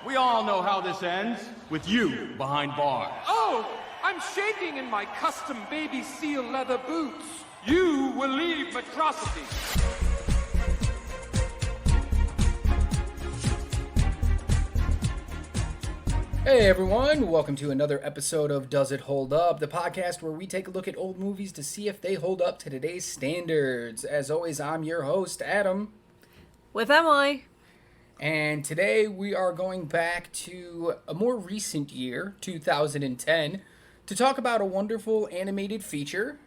We all know how this ends, with you behind bars. Oh, I'm shaking in my custom baby seal leather boots. You will leave Metrocity. Hey everyone, welcome to another episode of Does It Hold Up, the podcast where we take a look at old movies to see if they hold up to today's standards. As always, I'm your host, Adam. With Emily. And today we are going back to a more recent year, 2010, to talk about a wonderful animated feature.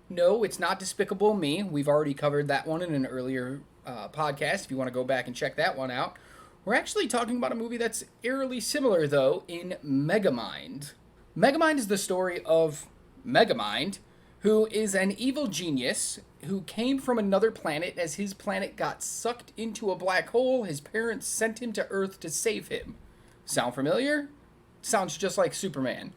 No, it's not Despicable Me. We've already covered that one in an earlier podcast, if you want to go back and check that one out. We're actually talking about a movie that's eerily similar, though, in Megamind. Megamind is the story of Megamind, who is an evil genius who came from another planet. As his planet got sucked into a black hole, his parents sent him to Earth to save him. Sound familiar? Sounds just like Superman,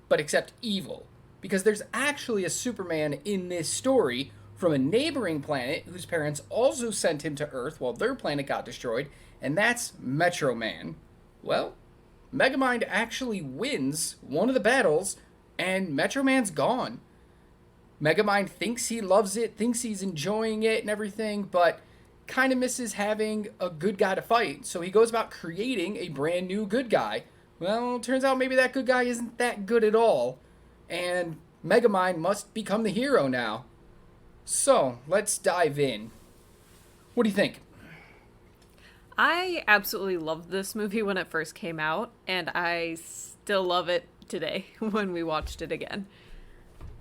but except evil. Because there's actually a Superman in this story from a neighboring planet whose parents also sent him to Earth while their planet got destroyed, and that's Metro Man. Well, Megamind actually wins one of the battles, and Metro Man's gone. Megamind thinks he loves it, thinks he's enjoying it and everything, but kind of misses having a good guy to fight, so he goes about creating a brand new good guy. Well, turns out maybe that good guy isn't that good at all, and Megamind must become the hero now. So, let's dive in. What do you think? I absolutely loved this movie when it first came out, and I still love it today when we watched it again.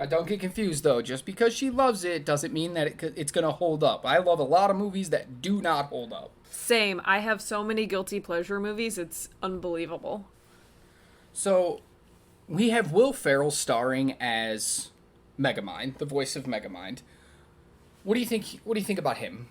Don't get confused, though. Just because she loves it doesn't mean that it's going to hold up. I love a lot of movies that do not hold up. Same. I have so many guilty pleasure movies, it's unbelievable. So, we have Will Ferrell starring as Megamind, the voice of Megamind. What do you think about him?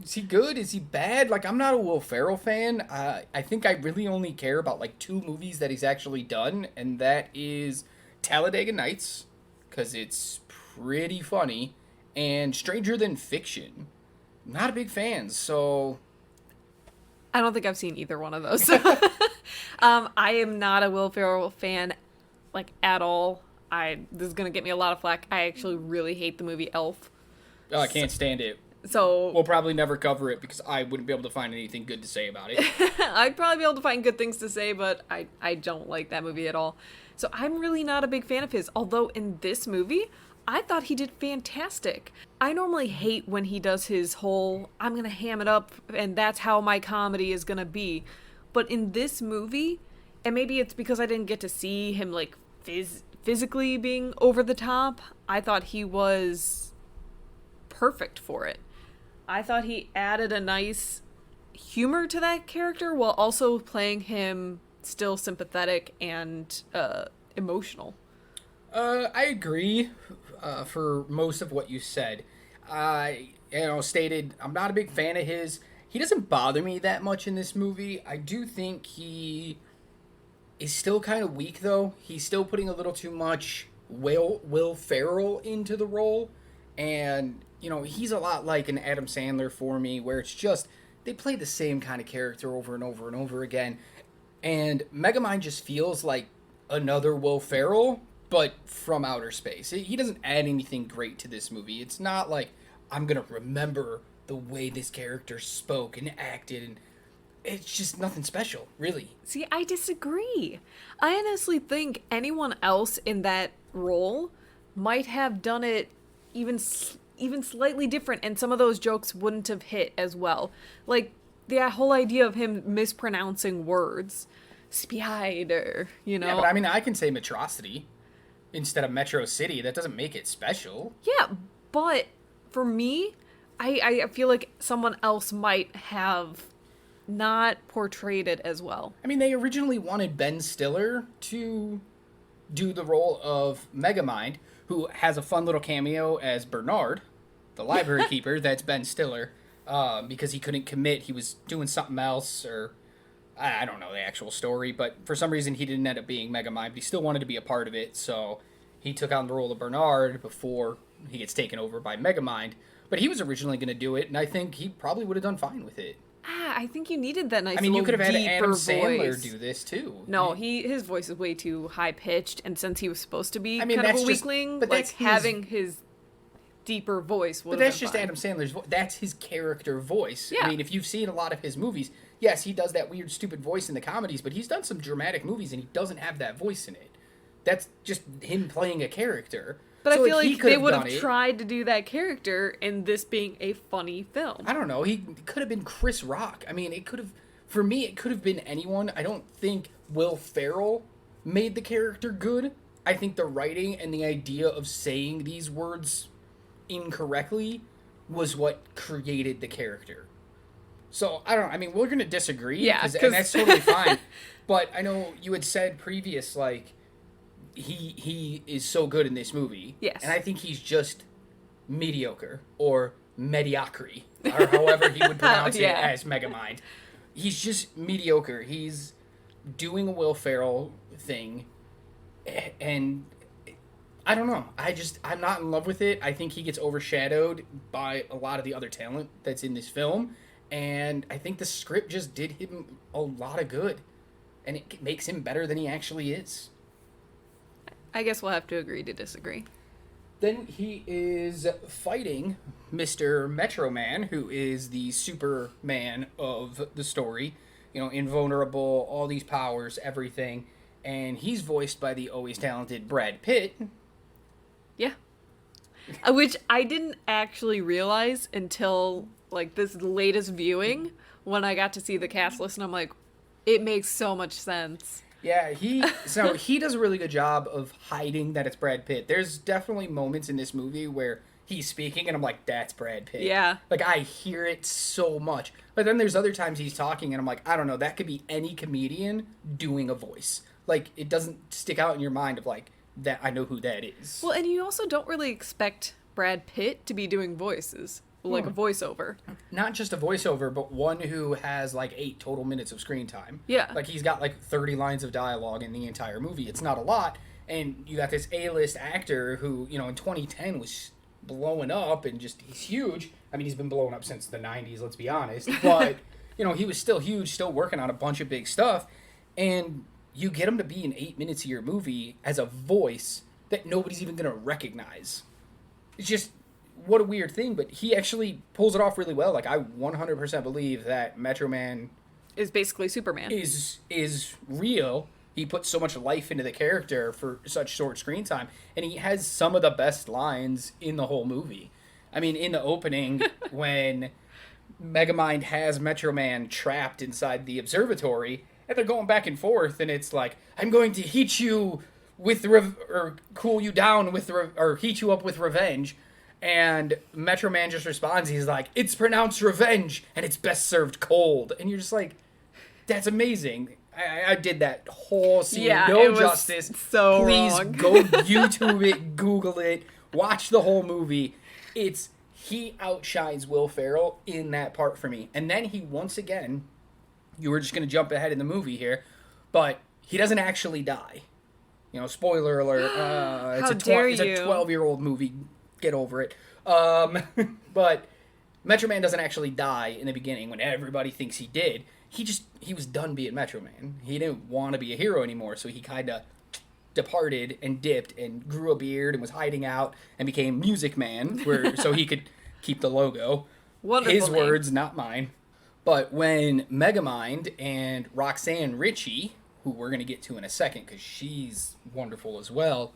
Is he good? Is he bad? Like, I'm not a Will Ferrell fan. I think I really only care about, like, 2 movies that he's actually done, and that is Talladega Nights, because it's pretty funny, and Stranger Than Fiction. Not a big fan, so... I don't think I've seen either one of those. I am not a Will Ferrell fan, like, at all. This is going to get me a lot of flack. I actually really hate the movie Elf. Oh, I can't stand it. So we'll probably never cover it because I wouldn't be able to find anything good to say about it. I'd probably be able to find good things to say, but I don't like that movie at all. So I'm really not a big fan of his, although in this movie, I thought he did fantastic. I normally hate when he does his whole, I'm going to ham it up, and that's how my comedy is going to be. But in this movie, and maybe it's because I didn't get to see him, like, physically being over the top, I thought he was perfect for it. I thought he added a nice humor to that character while also playing him still sympathetic and emotional. I agree for most of what you said. Stated, I'm not a big fan of his. He doesn't bother me that much in this movie. I do think he is still kind of weak, though. He's still putting a little too much Will Ferrell into the role, and he's a lot like an Adam Sandler for me, where it's just, they play the same kind of character over and over and over again. And Megamind just feels like another Will Ferrell, but from outer space. He doesn't add anything great to this movie. It's not like, I'm going to remember the way this character spoke and acted, and it's just nothing special, really. See, I disagree. I honestly think anyone else in that role might have done it even slightly different, and some of those jokes wouldn't have hit as well. Like, the whole idea of him mispronouncing words. Spider, Yeah, but I mean, I can say Metrocity instead of Metro City. That doesn't make it special. Yeah, but for me, I feel like someone else might have not portrayed it as well. I mean, they originally wanted Ben Stiller to do the role of Megamind, who has a fun little cameo as Bernard, the library keeper. That's Ben Stiller, because he couldn't commit. He was doing something else, or I don't know the actual story, but for some reason he didn't end up being Megamind, but he still wanted to be a part of it, so he took on the role of Bernard before he gets taken over by Megamind. But he was originally going to do it, and I think he probably would have done fine with it. I think you needed that nice. I mean, you little could have had deeper Adam Sandler voice. do this too. No, his voice is way too high pitched, and since he was supposed to be I mean, kind of that's a just- weakling, but like that's his- having his deeper voice would But have that's been just fine. Adam Sandler's voice. That's his character voice. Yeah. I mean, if you've seen a lot of his movies, yes, he does that weird, stupid voice in the comedies, but he's done some dramatic movies and he doesn't have that voice in it. That's just him playing a character. But So, I feel he like could they would done have it. tried to do that character in this being a funny film. I don't know. He could have been Chris Rock. I mean, it could have. For me, it could have been anyone. I don't think Will Ferrell made the character good. I think the writing and the idea of saying these words incorrectly was what created the character. So I don't know. I mean, we're gonna disagree. Yeah, and that's totally fine. But I know you had said previous, like he is so good in this movie. Yes. And I think he's just mediocre or mediocrity, or however he would pronounce Yeah. it as Megamind. He's just mediocre. He's doing a Will Ferrell thing, and I don't know. I'm not in love with it. I think he gets overshadowed by a lot of the other talent that's in this film, and I think the script just did him a lot of good, and it makes him better than he actually is. I guess we'll have to agree to disagree. Then he is fighting Mr. Metro Man, who is the Superman of the story. You know, invulnerable, all these powers, everything. And he's voiced by the always talented Brad Pitt. Yeah. Which I didn't actually realize until, like, this latest viewing, when I got to see the cast list, and I'm like, it makes so much sense. Yeah, he does a really good job of hiding that it's Brad Pitt. There's definitely moments in this movie where he's speaking and I'm like, that's Brad Pitt. Yeah. Like, I hear it so much. But then there's other times he's talking and I'm like, I don't know, that could be any comedian doing a voice. Like, it doesn't stick out in your mind of like, that I know who that is. Well, and you also don't really expect Brad Pitt to be doing voices, like a voiceover. Not just a voiceover, but one who has like 8 total minutes of screen time. Yeah. Like, he's got like 30 lines of dialogue in the entire movie. It's not a lot. And you got this A-list actor who, you know, in 2010 was blowing up and just, he's huge. I mean, he's been blowing up since the 90s, let's be honest. But, you know, he was still huge, still working on a bunch of big stuff. And you get him to be in 8 minutes of your movie as a voice that nobody's even going to recognize. It's just, what a weird thing, but he actually pulls it off really well. Like, I 100% believe that Metro Man Is basically Superman. is real. He puts so much life into the character for such short screen time, and he has some of the best lines in the whole movie. I mean, in the opening, when Megamind has Metro Man trapped inside the observatory, and they're going back and forth, and it's like, I'm going to heat you with or cool you down with or heat you up with revenge. And Metro Man just responds, he's like, it's pronounced revenge, and it's best served cold. And you're just like, that's amazing. I did that whole scene. Yeah, no it was justice. so Please wrong. go YouTube it, Google it, watch the whole movie. He outshines Will Ferrell in that part for me. And then he, once again, you were just going to jump ahead in the movie here, but he doesn't actually die. You know, spoiler alert. How dare it's a you. 12-year-old movie. Get over it. But Metro Man doesn't actually die in the beginning when everybody thinks he did. He was done being Metro Man. He didn't want to be a hero anymore, so he kind of departed and dipped and grew a beard and was hiding out and became Music Man, so he could keep the logo. Wonderful His name. words, not mine. But when Megamind and Roxanne Richie, who we're going to get to in a second because she's wonderful as well,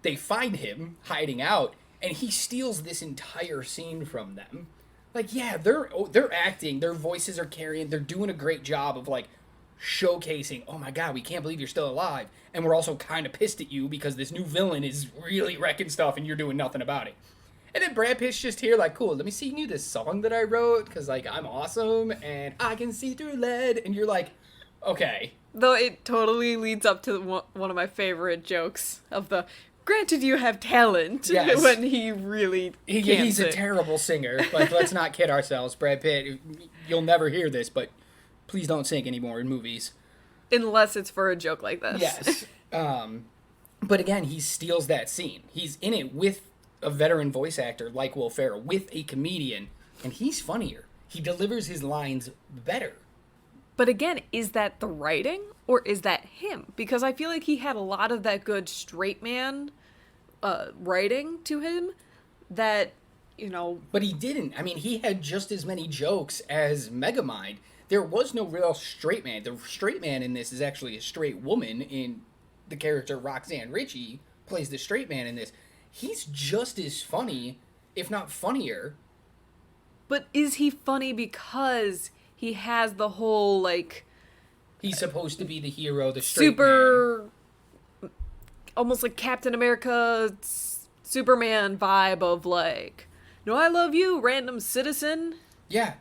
they find him hiding out, and he steals this entire scene from them. Like, yeah, they're acting, their voices are carrying, they're doing a great job of, like, showcasing, oh my god, we can't believe you're still alive, and we're also kind of pissed at you because this new villain is really wrecking stuff and you're doing nothing about it. And then Brad Pitt's just here like, cool, let me sing you this song that I wrote, because, like, I'm awesome, and I can see through lead, and you're like, okay. Though it totally leads up to one of my favorite jokes of the, granted you have talent, Yes. when he really can't He's a sing. terrible singer. Like, let's not kid ourselves. Brad Pitt, you'll never hear this, but please don't sing anymore in movies. Unless it's for a joke like this. Yes. But again, he steals that scene. He's in it with a veteran voice actor like Will Ferrell, with a comedian, and he's funnier. He delivers his lines better. But again, is that the writing or is that him? Because I feel like he had a lot of that good straight man writing to him that, you know... But he didn't. I mean, he had just as many jokes as Megamind. There was no real straight man. The straight man in this is actually a straight woman. In the character Roxanne Richie plays the straight man in this. He's just as funny, if not funnier. But is he funny because he has the whole, like... He's supposed to be the hero, the straight super... man. Almost like Captain America, Superman vibe of like, no, I love you, random citizen. Yeah.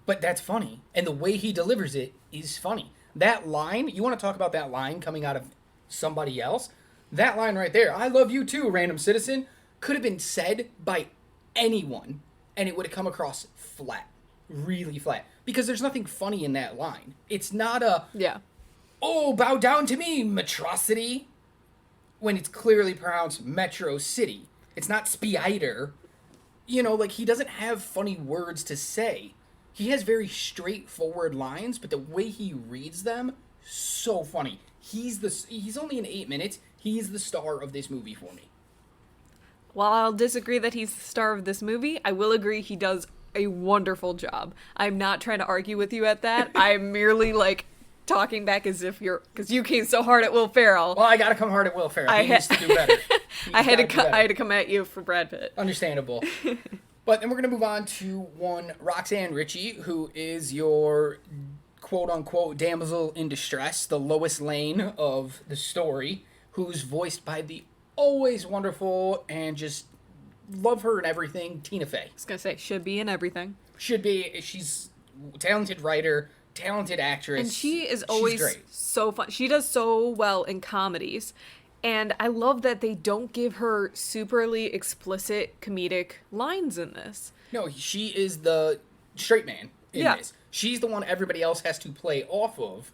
But that's funny. And the way he delivers it is funny. That line, you want to talk about that line coming out of somebody else? That line right there, I love you too, random citizen, could have been said by anyone, and it would have come across flat. Really flat. Because there's nothing funny in that line. It's not a, yeah, oh, bow down to me, Metrocity, when it's clearly pronounced Metrocity. It's not Spider. You know, like, he doesn't have funny words to say. He has very straightforward lines, but the way he reads them, so funny. He's only in 8 minutes. He's the star of this movie for me. While I'll disagree that he's the star of this movie, I will agree he does a wonderful job. I'm not trying to argue with you at that. I'm merely, like, talking back as if you're... Because you came so hard at Will Ferrell. Well, I gotta come hard at Will Ferrell. He needs to do better. I had to come at you for Brad Pitt. Understandable. But then we're going to move on to one Roxanne Richie, who is your quote-unquote damsel in distress, the Lois Lane of the story, who's voiced by the always wonderful and just love her and everything, Tina Fey. I was going to say, should be in everything. Should be. She's a talented writer, talented actress. And she is always so fun. She does so well in comedies. And I love that they don't give her superly explicit comedic lines in this. No, she is the straight man in this. She's the one everybody else has to play off of.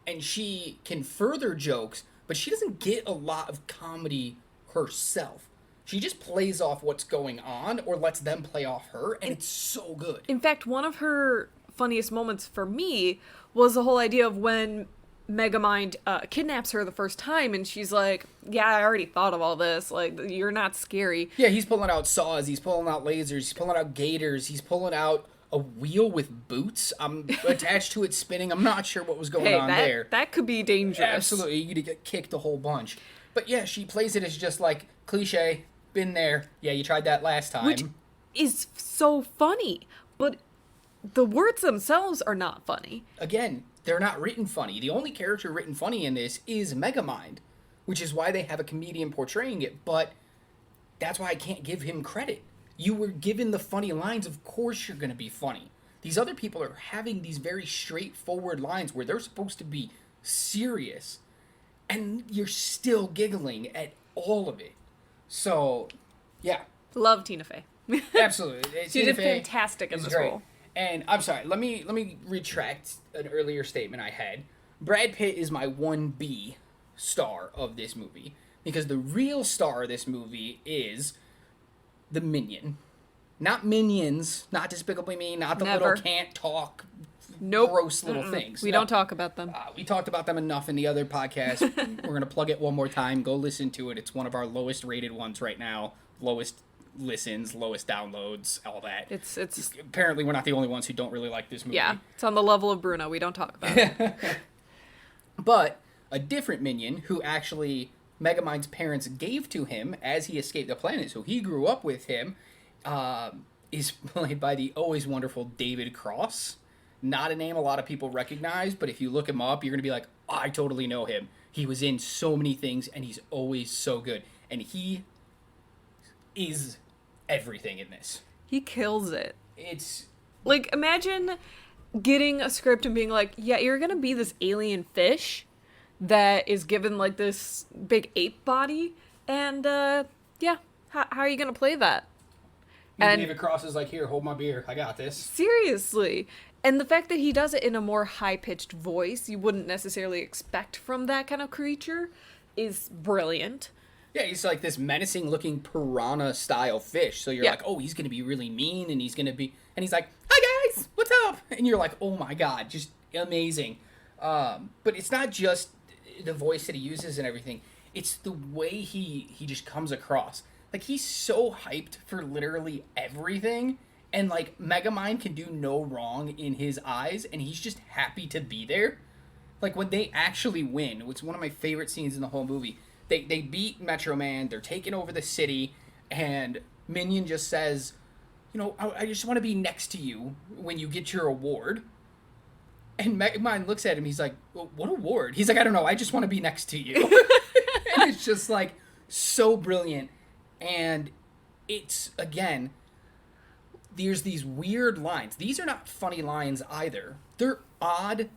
And she can further jokes, but she doesn't get a lot of comedy herself. She just plays off what's going on or lets them play off her, and it's so good. In fact, one of her funniest moments for me was the whole idea of when Megamind kidnaps her the first time, and she's like, yeah, I already thought of all this. Like, you're not scary. Yeah, he's pulling out saws, he's pulling out lasers, he's pulling out gators, he's pulling out a wheel with boots. I'm attached to it spinning. I'm not sure what was going on there. That could be dangerous. Absolutely, you could get kicked a whole bunch. But yeah, she plays it as just like, cliche, been there. Yeah, you tried that last time. Which is so funny, but the words themselves are not funny. Again, they're not written funny. The only character written funny in this is Megamind, which is why they have a comedian portraying it, but that's why I can't give him credit. You were given the funny lines, of course you're going to be funny. These other people are having these very straightforward lines where they're supposed to be serious, and you're still giggling at all of it. So, yeah. Love Tina Fey. Absolutely. She did fantastic in this role. And I'm sorry, let me retract an earlier statement I had. Brad Pitt is my 1B star of this movie, because the real star of this movie is the Minion. Not Minions, not Despicably Me, not the little can't talk, gross little things. We don't talk about them. We talked about them enough in the other podcast. We're going to plug it one more time. Go listen to it. It's one of our lowest rated ones right now. Lowest listens, lowest downloads, all that. It's apparently we're not the only ones who don't really like this movie. Yeah, it's on the level of Bruno. We don't talk about it. But a different Minion who actually Megamind's parents gave to him as he escaped the planet, so he grew up with him, is played by the always wonderful David Cross. Not a name a lot of people recognize, but if you look him up, you're going to be like, oh, I totally know him. He was in so many things, and he's always so good. And he is everything in this. He kills it. It's... Like, imagine getting a script and being like, yeah, you're going to be this alien fish that is given, like, this big ape body, and, yeah, how are you going to play that? And David Cross is like, here, hold my beer. I got this. Seriously. And the fact that he does it in a more high-pitched voice you wouldn't necessarily expect from that kind of creature is brilliant. Yeah, he's like this menacing-looking piranha-style fish. So you're like, oh, he's going to be really mean, and he's going to be... And he's like, hi, guys! what's up? And you're like, oh my god, just amazing. But it's not just the voice that he uses and everything. It's the way he just comes across. Like, he's so hyped for literally everything. And, like, Megamind can do no wrong in his eyes. And he's just happy to be there. Like, when they actually win, it's one of my favorite scenes in the whole movie. They beat Metro Man. They're taking over the city. And Minion just says, you know, I just want to be next to you when you get your award. And Megamind looks at him. He's like, well, what award? He's like, I don't know. I just want to be next to you. And it's just, like, so brilliant. And it's, again, there's these weird lines. These are not funny lines either. They're odd,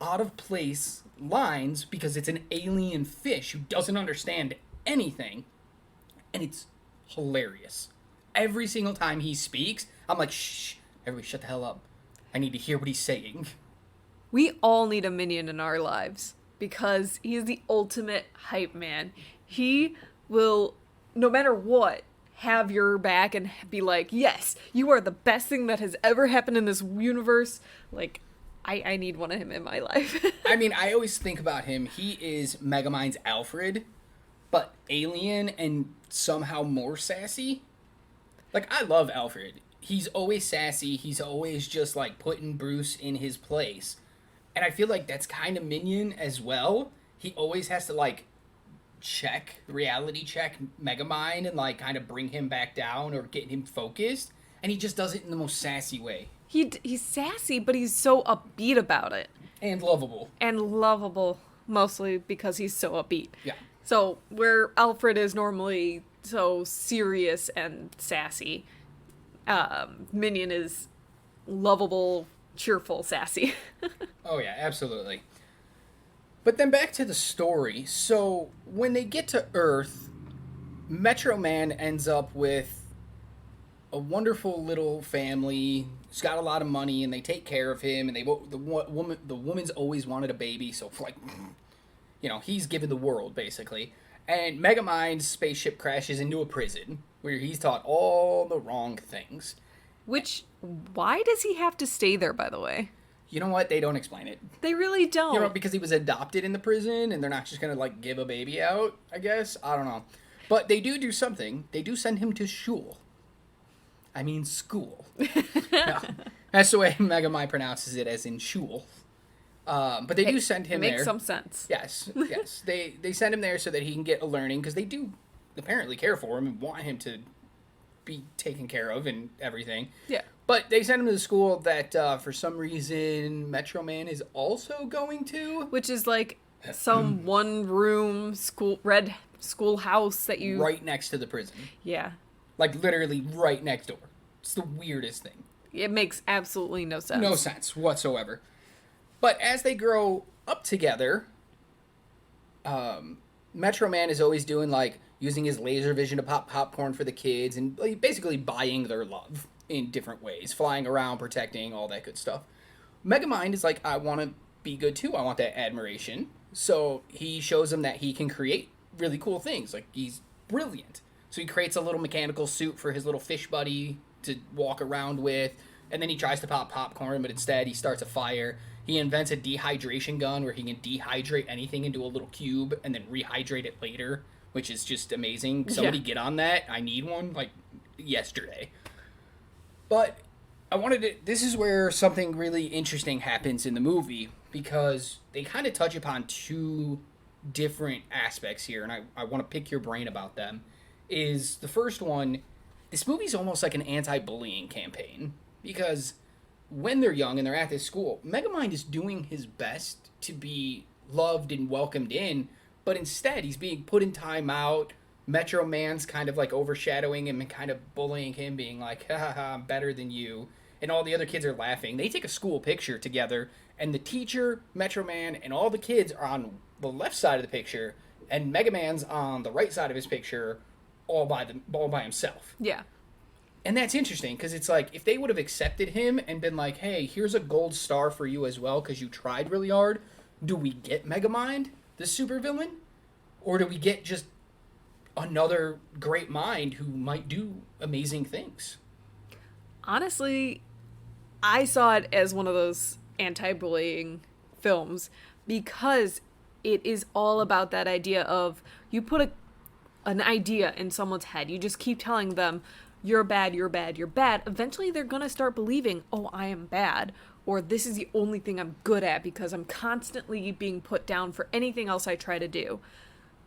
out of place lines because it's an alien fish who doesn't understand anything. And it's hilarious. Every single time he speaks, I'm like, shh, everybody shut the hell up. I need to hear what he's saying. We all need a Minion in our lives because he is the ultimate hype man. He will, no matter what, have your back and be like, yes, you are the best thing that has ever happened in this universe. Like, I need one of him in my life. I mean, I always think about him. He is Megamind's Alfred, but alien and somehow more sassy. Like, I love Alfred. He's always sassy. He's always just, like, putting Bruce in his place. And I feel like that's kind of Minion as well. He always has to, like, reality check Megamind and, like, kind of bring him back down or get him focused. And he just does it in the most sassy way. He's sassy, but he's so upbeat about it. And lovable. And lovable, mostly because he's so upbeat. Yeah. So, where Alfred is normally so serious and sassy, Minion is lovable, cheerful, sassy. Oh, yeah, absolutely. But then back to the story. So, when they get to Earth, Metro Man ends up with a wonderful little family. He's got a lot of money, and they take care of him. And the woman's always wanted a baby, so like, you know, he's given the world basically. And Megamind's spaceship crashes into a prison where he's taught all the wrong things. Why does he have to stay there, by the way? You know what? They don't explain it. They really don't. You know, because he was adopted in the prison, and they're not just gonna like give a baby out. I guess I don't know, but they do something. They do send him to shul. I mean school. No, that's the way Megamind pronounces it, as in shul. But they do send him there. Makes some sense. Yes. They send him there so that he can get a learning, because they do apparently care for him and want him to be taken care of and everything. Yeah. But they send him to the school that for some reason Metro Man is also going to, which is like some one-room red schoolhouse that you right next to the prison. Yeah. Like literally right next door. It's the weirdest thing. It makes absolutely no sense. No sense whatsoever. But as they grow up together, Metro Man is always doing like using his laser vision to pop popcorn for the kids and basically buying their love in different ways, flying around, protecting, all that good stuff. Megamind is like, I want to be good too. I want that admiration. So he shows them that he can create really cool things. Like, he's brilliant. So he creates a little mechanical suit for his little fish buddy to walk around with. And then he tries to pop popcorn, but instead he starts a fire. He invents a dehydration gun where he can dehydrate anything into a little cube and then rehydrate it later, which is just amazing. Somebody get on that. I need one, like, yesterday. But this is where something really interesting happens in the movie, because they kind of touch upon two different aspects here, and I want to pick your brain about them. Is the first one, this movie's almost like an anti-bullying campaign, because when they're young and they're at this school, Megamind is doing his best to be loved and welcomed in, but instead he's being put in timeout. Metro Man's kind of like overshadowing him and kind of bullying him, being like, ha ha ha, I'm better than you. And all the other kids are laughing. They take a school picture together, and the teacher, Metro Man, and all the kids are on the left side of the picture, and Mega Man's on the right side of his picture, all by himself. Yeah. And that's interesting, because it's like, if they would have accepted him and been like, hey, here's a gold star for you as well, because you tried really hard, do we get Megamind, the supervillain? Or do we get just another great mind who might do amazing things? Honestly, I saw it as one of those anti-bullying films because it is all about that idea of you put an idea in someone's head. You just keep telling them, you're bad, you're bad, you're bad. Eventually they're going to start believing, oh, I am bad. Or this is the only thing I'm good at because I'm constantly being put down for anything else I try to do.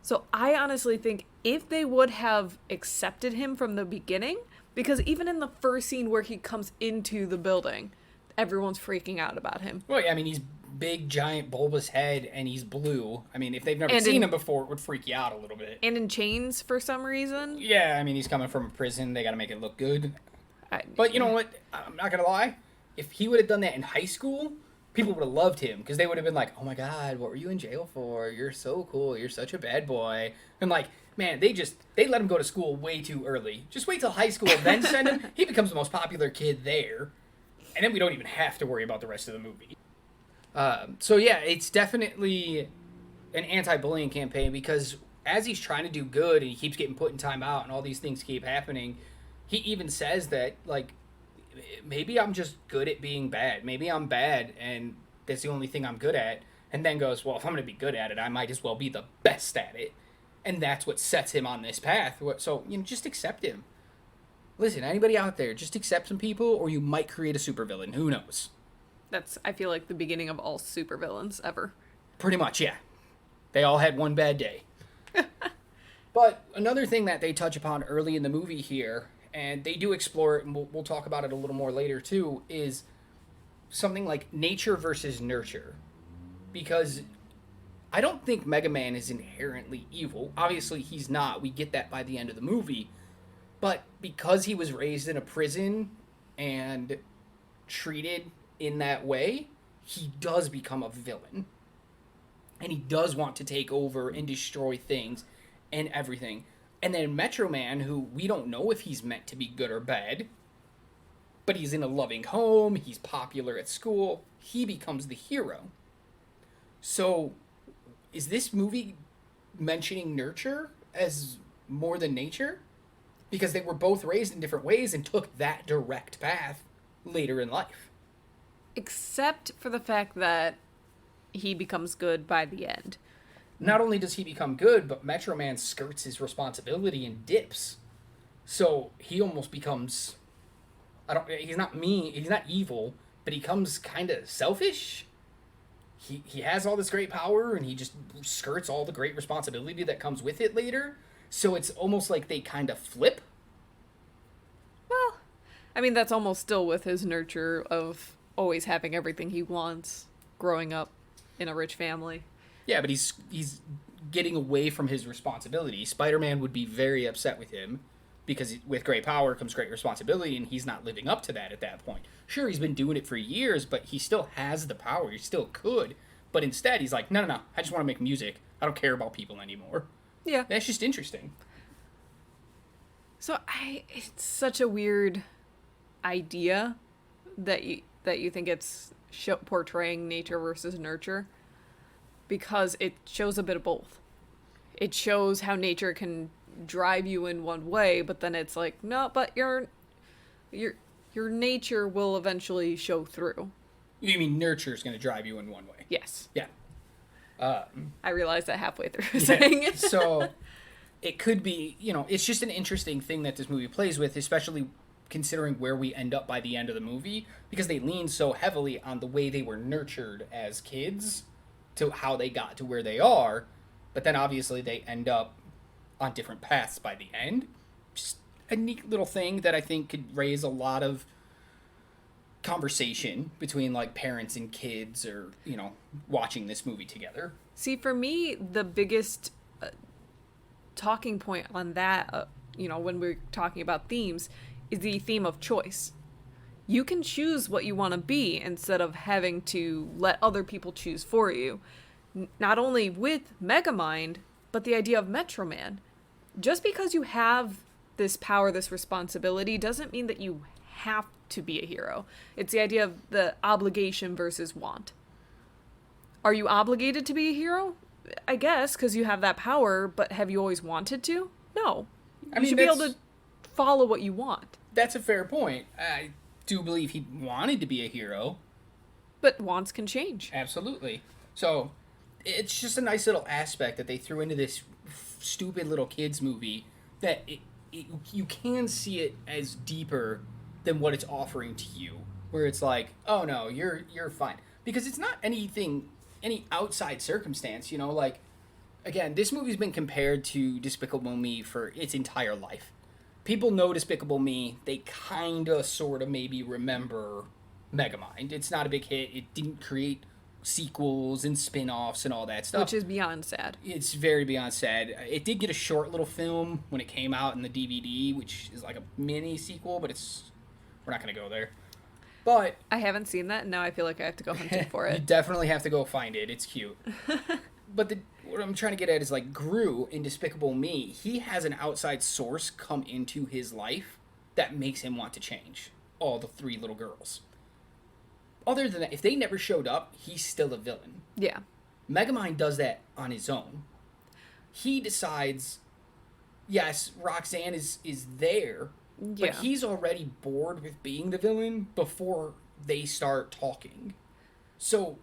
So I honestly think if they would have accepted him from the beginning, because even in the first scene where he comes into the building, everyone's freaking out about him. Well, yeah, I mean, he's big, giant, bulbous head, and he's blue. I mean, if they've never seen him before, it would freak you out a little bit. And in chains for some reason. Yeah, I mean, he's coming from a prison. They got to make it look good. But you know what? I'm not going to lie. If he would have done that in high school, people would have loved him because they would have been like, oh my God, what were you in jail for? You're so cool. You're such a bad boy. And like, man, they let him go to school way too early. Just wait till high school, then send him. He becomes the most popular kid there. And then we don't even have to worry about the rest of the movie. So yeah, it's definitely an anti-bullying campaign because as he's trying to do good and he keeps getting put in timeout and all these things keep happening, he even says that, like, maybe I'm just good at being bad. Maybe I'm bad and that's the only thing I'm good at. And then goes, well, if I'm going to be good at it, I might as well be the best at it. And that's what sets him on this path. So, just accept him. Listen, anybody out there, just accept some people or you might create a supervillain. Who knows? That's, I feel like, the beginning of all supervillains ever. Pretty much, yeah. They all had one bad day. But another thing that they touch upon early in the movie here, and they do explore it, and we'll talk about it a little more later too, is something like nature versus nurture. Because I don't think Megaman is inherently evil. Obviously, he's not. We get that by the end of the movie. But because he was raised in a prison and treated in that way, he does become a villain. And he does want to take over and destroy things and everything. And then Metro Man, who we don't know if he's meant to be good or bad, but he's in a loving home, he's popular at school, he becomes the hero. So, is this movie mentioning nurture as more than nature? Because they were both raised in different ways and took that direct path later in life. Except for the fact that he becomes good by the end. Not only does he become good, but Metro Man skirts his responsibility and dips. So he almost becomes... he's not mean, he's not evil, but he becomes kind of selfish. He has all this great power, and he just skirts all the great responsibility that comes with it later. So it's almost like they kind of flip. Well, I mean, that's almost still with his nurture of always having everything he wants, growing up in a rich family. Yeah, but he's getting away from his responsibility. Spider-Man would be very upset with him because with great power comes great responsibility, and he's not living up to that at that point. Sure, he's been doing it for years, but he still has the power. He still could. But instead, he's like, no, I just want to make music. I don't care about people anymore. Yeah. That's just interesting. So it's such a weird idea that you think it's portraying nature versus nurture, because it shows a bit of both. It shows how nature can drive you in one way, but then it's like, no, but your nature will eventually show through. You mean nurture is going to drive you in one way? Yes. Yeah. I realized that halfway through saying it. So it could be, it's just an interesting thing that this movie plays with, especially considering where we end up by the end of the movie, because they lean so heavily on the way they were nurtured as kids to how they got to where they are, but then obviously they end up on different paths by the end. Just a neat little thing that I think could raise a lot of conversation between like parents and kids, or watching this movie together. See, for me, the biggest talking point on that, when we're talking about themes, is the theme of choice. You can choose what you want to be instead of having to let other people choose for you. Not only with Megamind, but the idea of Metro Man. Just because you have this power, this responsibility, doesn't mean that you have to be a hero. It's the idea of the obligation versus want. Are you obligated to be a hero? I guess, because you have that power, but have you always wanted to? No. You should be able to follow what you want. That's a fair point. do believe he wanted to be a hero. But wants can change. Absolutely. So it's just a nice little aspect that they threw into this stupid little kids movie that you can see it as deeper than what it's offering to you, where it's like, oh no, you're fine, because it's not any outside circumstance, you know. Like, again, this movie's been compared to Despicable Me for its entire life. People know Despicable Me. They kind of, sort of, maybe remember Megamind. It's not a big hit. It didn't create sequels and spin-offs and all that stuff. Which is beyond sad. It's very beyond sad. It did get a short little film when it came out in the DVD, which is like a mini sequel, but we're not going to go there. But I haven't seen that, and now I feel like I have to go hunting for it. You definitely have to go find it. It's cute. But what I'm trying to get at is, like, Gru in Despicable Me, he has an outside source come into his life that makes him want to change all the 3 little girls. Other than that, if they never showed up, he's still a villain. Yeah. Megamind does that on his own. He decides, yes, Roxanne is there, Yeah. but he's already bored with being the villain before they start talking. So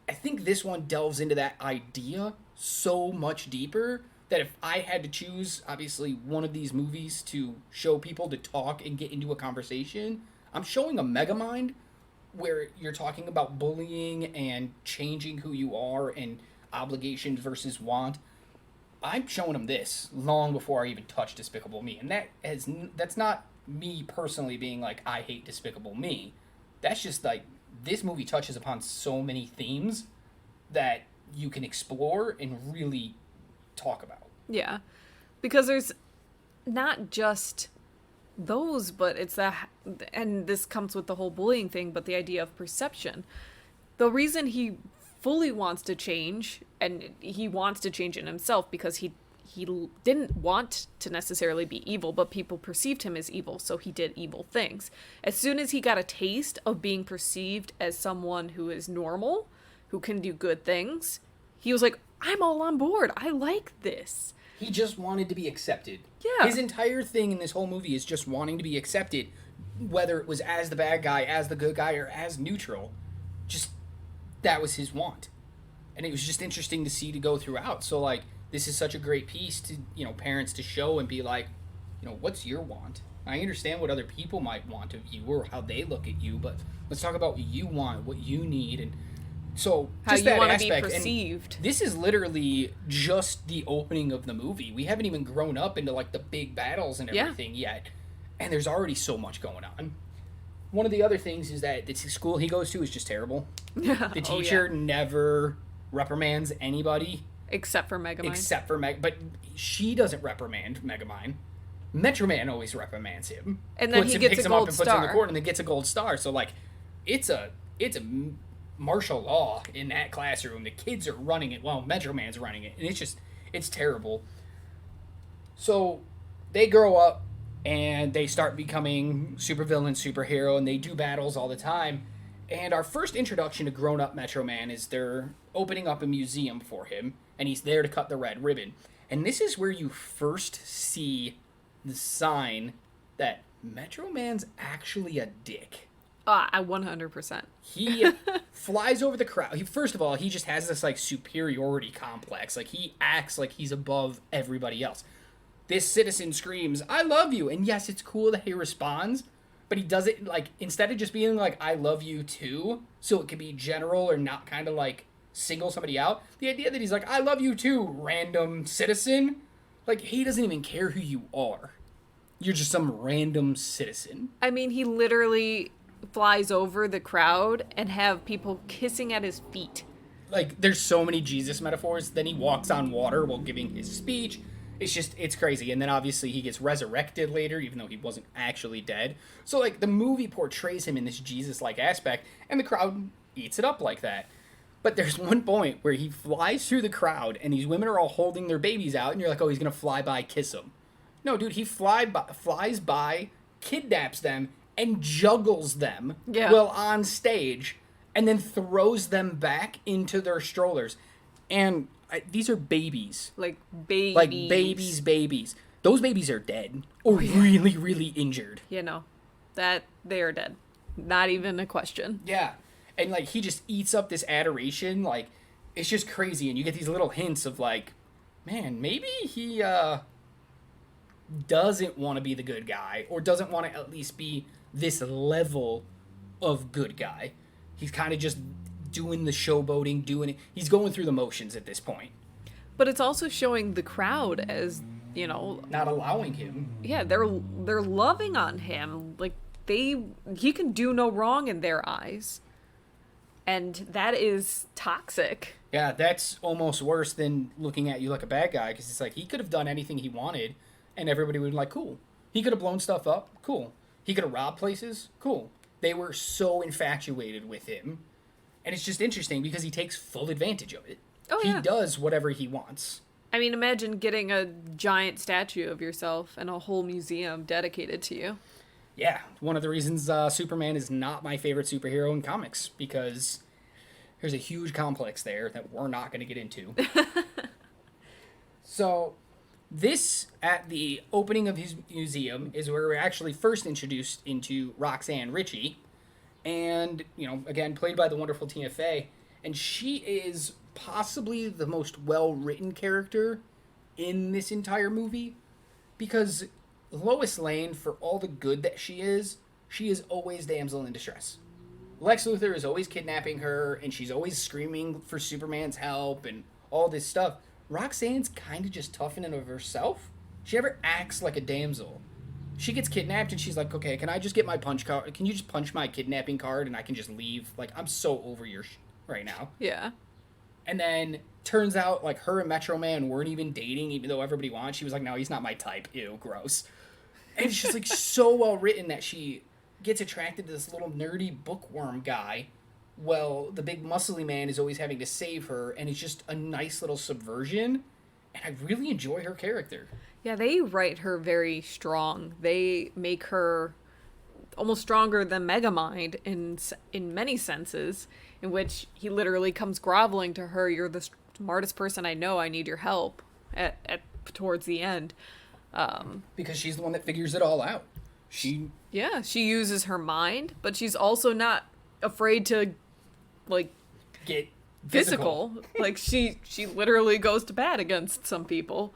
I think this one delves into that idea so much deeper that if I had to choose, obviously, one of these movies to show people to talk and get into a conversation, I'm showing a Megamind where you're talking about bullying and changing who you are and obligations versus want. I'm showing them this long before I even touch Despicable Me. And that's not me personally being like, I hate Despicable Me. That's just like, this movie touches upon so many themes that you can explore and really talk about. Yeah. Because there's not just those, but it's that, and this comes with the whole bullying thing, but the idea of perception. The reason he fully wants to change, and he wants to change in himself because he didn't want to necessarily be evil, but people perceived him as evil, so he did evil things. As soon as he got a taste of being perceived as someone who is normal, who can do good things, he was like, I'm all on board. I like this. He just wanted to be accepted. Yeah. His entire thing in this whole movie is just wanting to be accepted, whether it was as the bad guy, as the good guy, or as neutral. Just, that was his want. And it was just interesting to see to go throughout. So, like, this is such a great piece to, you know, parents to show and be like, you know, what's your want? I understand what other people might want of you or how they look at you, but let's talk about what you want, what you need, and so How just you that want to be aspect. perceived. And this is literally just the opening of the movie. We haven't even grown up into, like, the big battles and everything yet, and there's already so much going on. One of the other things is that the school he goes to is just terrible. The teacher never reprimands anybody. Except for Megamind. Except for but she doesn't reprimand Megamind. Metro Man always reprimands him. And then he gets picks a him up gold and puts him in the star. court and then gets a gold star. So, like, it's a martial law in that classroom. The kids are running it while Metro Man's running it. And it's terrible. So they grow up and they start becoming supervillain, superhero, and they do battles all the time. And our first introduction to grown-up Metro Man is they're opening up a museum for him, and he's there to cut the red ribbon. And this is where you first see the sign that Metro Man's actually a dick. I 100%. He flies over the crowd. First of all, he just has this, like, superiority complex. Like, he acts like he's above everybody else. This citizen screams, I love you. And yes, it's cool that he responds, but he does it, like, instead of just being like, I love you too, so it can be general or not kind of, like, single somebody out. The idea that he's like, I love you too, random citizen. Like, he doesn't even care who you are. You're just some random citizen. I mean, he literally flies over the crowd and have people kissing at his feet. Like, there's so many Jesus metaphors. Then he walks on water while giving his speech. It's crazy. And then obviously he gets resurrected later, even though he wasn't actually dead. So, like, the movie portrays him in this Jesus-like aspect, and the crowd eats it up like that. But there's one point where he flies through the crowd, and these women are all holding their babies out, and you're like, oh, he's going to fly by, kiss them. No, dude, he flies by, kidnaps them, and juggles them while on stage, and then throws them back into their strollers. And these are babies. Like babies. Like babies. Those babies are dead or really, really injured. You know. that they are dead. Not even a question. Yeah. And, like, he just eats up this adoration. Like, it's just crazy. And you get these little hints of, like, man, maybe he doesn't want to be the good guy, or doesn't want to at least be this level of good guy. He's kind of just doing the showboating, doing it. He's going through the motions at this point. But it's also showing the crowd as, you know, Not allowing him. yeah, they're loving on him. Like he can do no wrong in their eyes. And that is toxic. Yeah, that's almost worse than looking at you like a bad guy, because it's like he could have done anything he wanted, and everybody would be like, cool. He could have blown stuff up, cool. He could have robbed places, cool. They were so infatuated with him, and it's just interesting because he takes full advantage of it. Oh, yeah. He does whatever he wants. I mean, imagine getting a giant statue of yourself and a whole museum dedicated to you. Yeah, one of the reasons Superman is not my favorite superhero in comics, because there's a huge complex there that we're not going to get into. So, this, at the opening of his museum, is where we're actually first introduced into Roxanne Richie. And, you know, again, played by the wonderful Tina Fey. And she is possibly the most well-written character in this entire movie. Because Lois Lane, for all the good that she is always damsel in distress. Lex Luthor is always kidnapping her, and she's always screaming for Superman's help and all this stuff. Roxanne's kind of just tough in and of herself. She never acts like a damsel. She gets kidnapped, and she's like, okay, can I just get my punch card? Can you just punch my kidnapping card, and I can just leave? Like, I'm so over your right now. Yeah. And then, turns out, like, her and Metro Man weren't even dating, even though everybody wanted. She was like, no, he's not my type. Ew, gross. And it's just, like, so well written that she gets attracted to this little nerdy bookworm guy. Well, the big muscly man is always having to save her, and it's just a nice little subversion. And I really enjoy her character. Yeah, they write her very strong. They make her almost stronger than Megamind in many senses, in which he literally comes groveling to her, "You're the smartest person I know. I need your help." At towards the end, Because she's the one that figures it all out. she uses her mind, but she's also not afraid to, like, Get physical. Like she literally goes to bat against some people.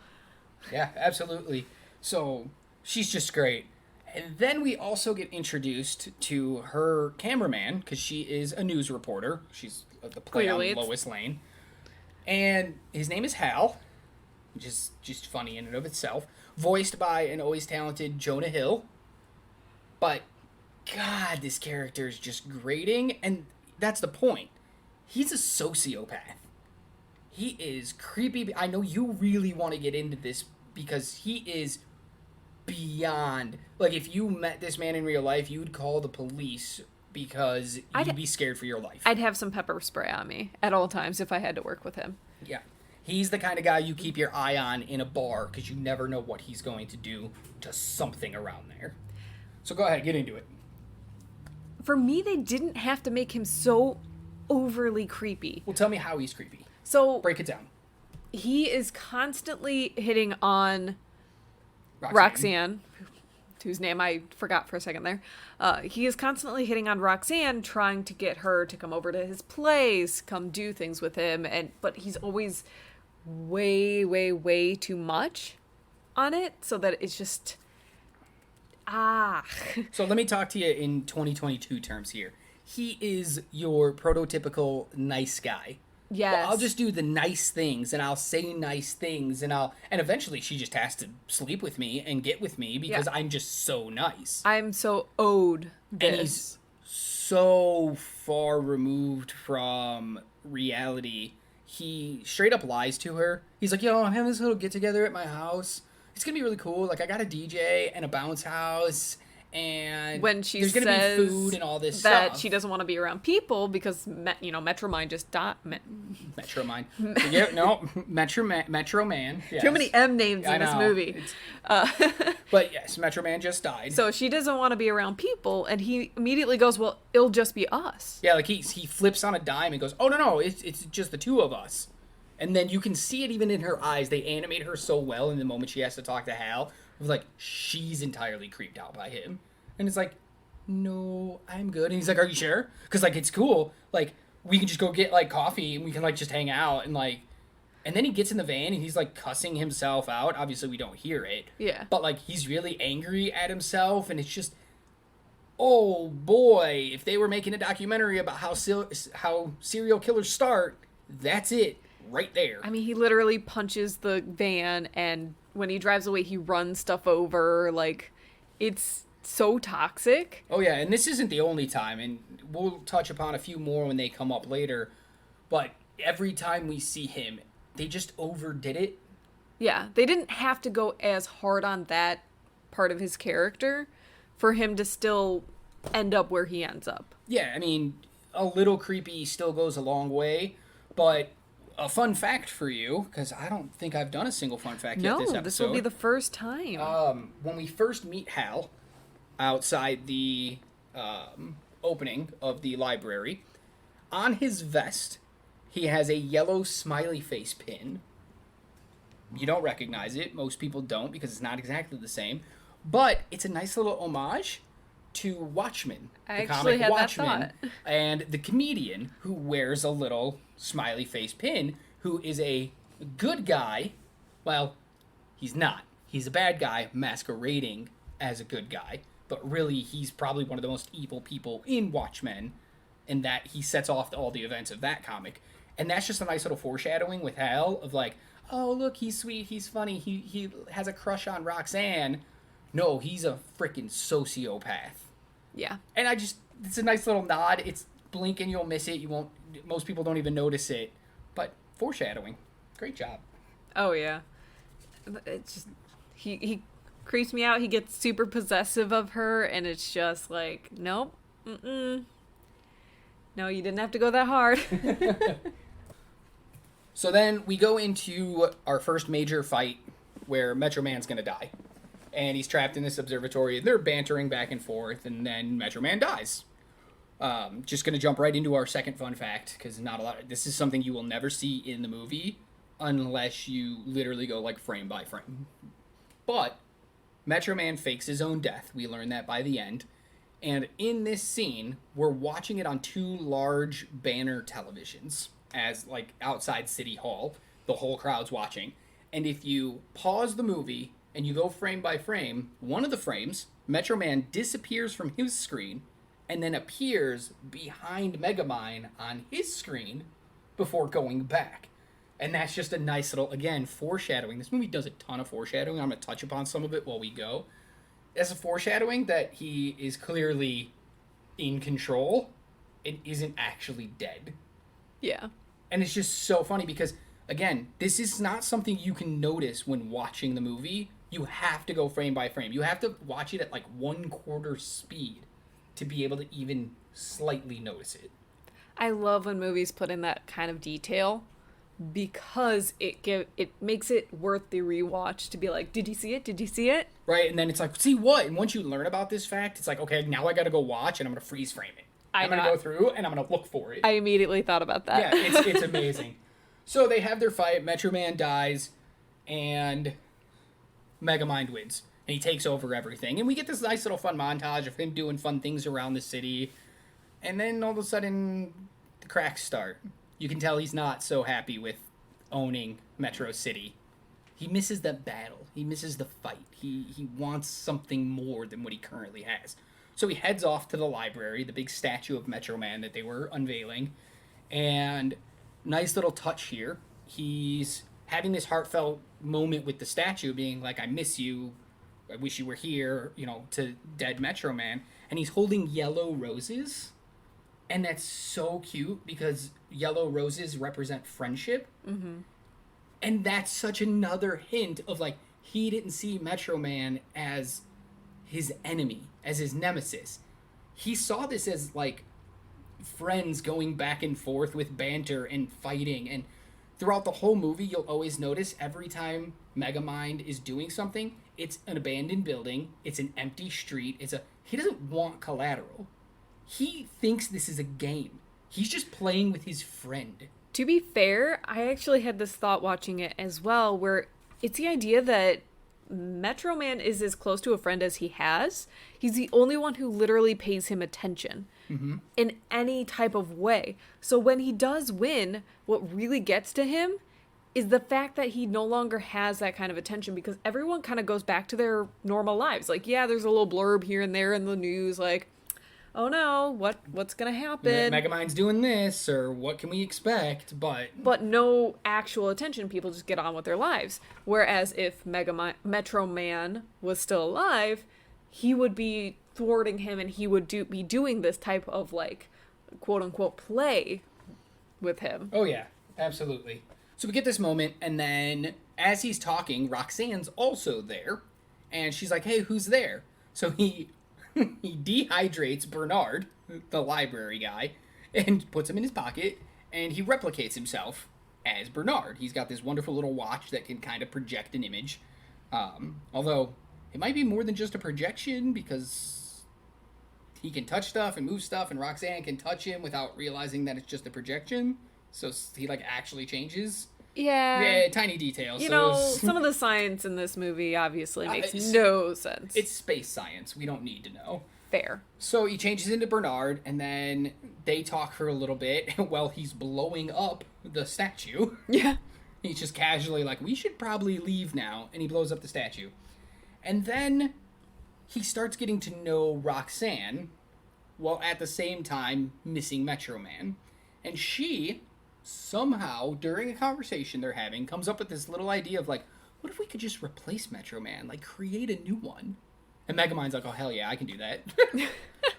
Yeah, absolutely. So, she's just great. And then we also get introduced to her cameraman, because she is a news reporter. She's the play Clearly, on Lois Lane. And his name is Hal, which is just funny in and of itself. Voiced by an always talented Jonah Hill. But, God, this character is just grating, and that's the point. He's a sociopath. He is creepy. I know you really want to get into this, because he is beyond. Like, if you met this man in real life, you would call the police, because you'd be scared for your life. I'd have some pepper spray on me at all times if I had to work with him. Yeah. He's the kind of guy you keep your eye on in a bar, because you never know what he's going to do to something around there. So go ahead, get into it. For me, they didn't have to make him so overly creepy. Well, tell me how he's creepy. So Break it down. he is constantly hitting on Roxanne, whose name I forgot for a second there. He is constantly hitting on Roxanne, trying to get her to come over to his place, come do things with him, but he's always way, way, way too much on it, so that it's just So let me talk to you in 2022 terms here. He is your prototypical nice guy. Yes. Well, I'll just do the nice things, and I'll say nice things, and eventually she just has to sleep with me and get with me, because I'm just so nice. I'm so owed this. And he's so far removed from reality. He straight up lies to her. He's like, yo, I'm having this little get together at my house. It's gonna be really cool. Like, I got a DJ and a bounce house, and when she there's gonna says be food and all this that stuff. she doesn't want to be around people because Metrocity just died. Metromine. Yeah, no, Metro Man. Yes. Too many M names I in this know. movie. But yes, Metro Man just died. So she doesn't want to be around people, and he immediately goes, "Well, it'll just be us." Yeah, like he flips on a dime and goes, "Oh no, it's just the two of us." And then you can see it even in her eyes. They animate her so well in the moment she has to talk to Hal. It was like, she's entirely creeped out by him. And it's like, no, I'm good. And he's like, are you sure? Because, like, it's cool. Like, we can just go get, like, coffee and we can, like, just hang out. And, like, and then he gets in the van and he's, like, cussing himself out. Obviously, we don't hear it. Yeah. But, like, he's really angry at himself. And it's just, oh, boy. If they were making a documentary about how serial killers start, that's it right there. I mean, he literally punches the van, and when he drives away, he runs stuff over. Like, it's so toxic. Oh, yeah, and this isn't the only time, and we'll touch upon a few more when they come up later, but every time we see him, they just overdid it. Yeah, they didn't have to go as hard on that part of his character for him to still end up where he ends up. Yeah, I mean, a little creepy still goes a long way, but a fun fact for you, because I don't think I've done a single fun fact yet this episode. No, this will be the first time. When we first meet Hal outside the opening of the library, on his vest, he has a yellow smiley face pin. You don't recognize it. Most people don't because it's not exactly the same. But it's a nice little homage to Watchmen, I the actually comic had Watchmen, that thought. and the comedian who wears a little smiley face pin, who is a good guy. Well, he's not. He's a bad guy masquerading as a good guy. But really, he's probably one of the most evil people in Watchmen, in that he sets off all the events of that comic. And that's just a nice little foreshadowing with Hal of like, oh, look, he's sweet, he's funny, he has a crush on Roxanne. No, he's a freaking sociopath. Yeah. And it's a nice little nod. It's blink and you'll miss it. Most people don't even notice it. But foreshadowing. Great job. Oh, yeah. It's just, he creeps me out. He gets super possessive of her, and it's just like, nope. No, you didn't have to go that hard. So then we go into our first major fight where Metro Man's going to die. And he's trapped in this observatory, and they're bantering back and forth, and then Metro Man dies. Just going to jump right into our second fun fact, because this is something you will never see in the movie unless you literally go like frame by frame. But Metro Man fakes his own death. We learn that by the end. And in this scene, we're watching it on two large banner televisions as like outside City Hall. The whole crowd's watching. And if you pause the movie and you go frame by frame, one of the frames, Metro Man disappears from his screen and then appears behind Megamind on his screen before going back. And that's just a nice little, again, foreshadowing. This movie does a ton of foreshadowing. I'm going to touch upon some of it while we go. As a foreshadowing that he is clearly in control and isn't actually dead. Yeah. And it's just so funny because, again, this is not something you can notice when watching the movie. You have to go frame by frame. You have to watch it at like 1/4 speed to be able to even slightly notice it. I love when movies put in that kind of detail because it makes it worth the rewatch to be like, did you see it? Did you see it? Right, and then it's like, see what? And once you learn about this fact, it's like, okay, now I got to go watch and I'm going to freeze frame it. I'm going to go through and I'm going to look for it. I immediately thought about that. Yeah, it's amazing. So they have their fight. Metro Man dies, and Megamind wins. And he takes over everything. And we get this nice little fun montage of him doing fun things around the city. And then all of a sudden, the cracks start. You can tell he's not so happy with owning Metro City. He misses the battle. He misses the fight. He wants something more than what he currently has. So he heads off to the library, the big statue of Metro Man that they were unveiling. And nice little touch here. He's having this heartfelt moment with the statue, being like, I miss you. I wish you were here, to dead Metro Man. And he's holding yellow roses. And that's so cute because yellow roses represent friendship. Mm-hmm. And that's such another hint of like, he didn't see Metro Man as his enemy, as his nemesis. He saw this as like friends going back and forth with banter and fighting. And throughout the whole movie, you'll always notice every time Megamind is doing something, it's an abandoned building, it's an empty street, he doesn't want collateral. He thinks this is a game. He's just playing with his friend. To be fair, I actually had this thought watching it as well, where it's the idea that Metro Man is as close to a friend as he has. He's the only one who literally pays him attention in any type of way. So when he does win, what really gets to him is the fact that he no longer has that kind of attention, because everyone kind of goes back to their normal lives. Like, yeah, there's a little blurb here and there in the news, like, oh no, what's gonna happen? Megamind's doing this, or what can we expect? But no actual attention. People just get on with their lives. Whereas if Metro Man was still alive, he would be thwarting him, and he would be doing this type of, like, quote unquote play with him. Oh yeah, absolutely. So we get this moment, and then as he's talking, Roxanne's also there, and she's like, "Hey, who's there?" So he dehydrates Bernard, the library guy, and puts him in his pocket, and he replicates himself as Bernard. He's got this wonderful little watch that can kind of project an image, although it might be more than just a projection, because he can touch stuff and move stuff, and Roxanne can touch him without realizing that it's just a projection. So he, like, actually changes. Yeah, tiny details. You know, some of the science in this movie obviously makes no sense. It's space science. We don't need to know. Fair. So he changes into Bernard, and then they talk for a little bit while he's blowing up the statue. Yeah. He's just casually like, we should probably leave now, and he blows up the statue. And then he starts getting to know Roxanne, while at the same time missing Metro Man. And she somehow, during a conversation they're having, comes up with this little idea of, like, what if we could just replace Metro Man? Like, create a new one. And Megamind's like, oh, hell yeah, I can do that.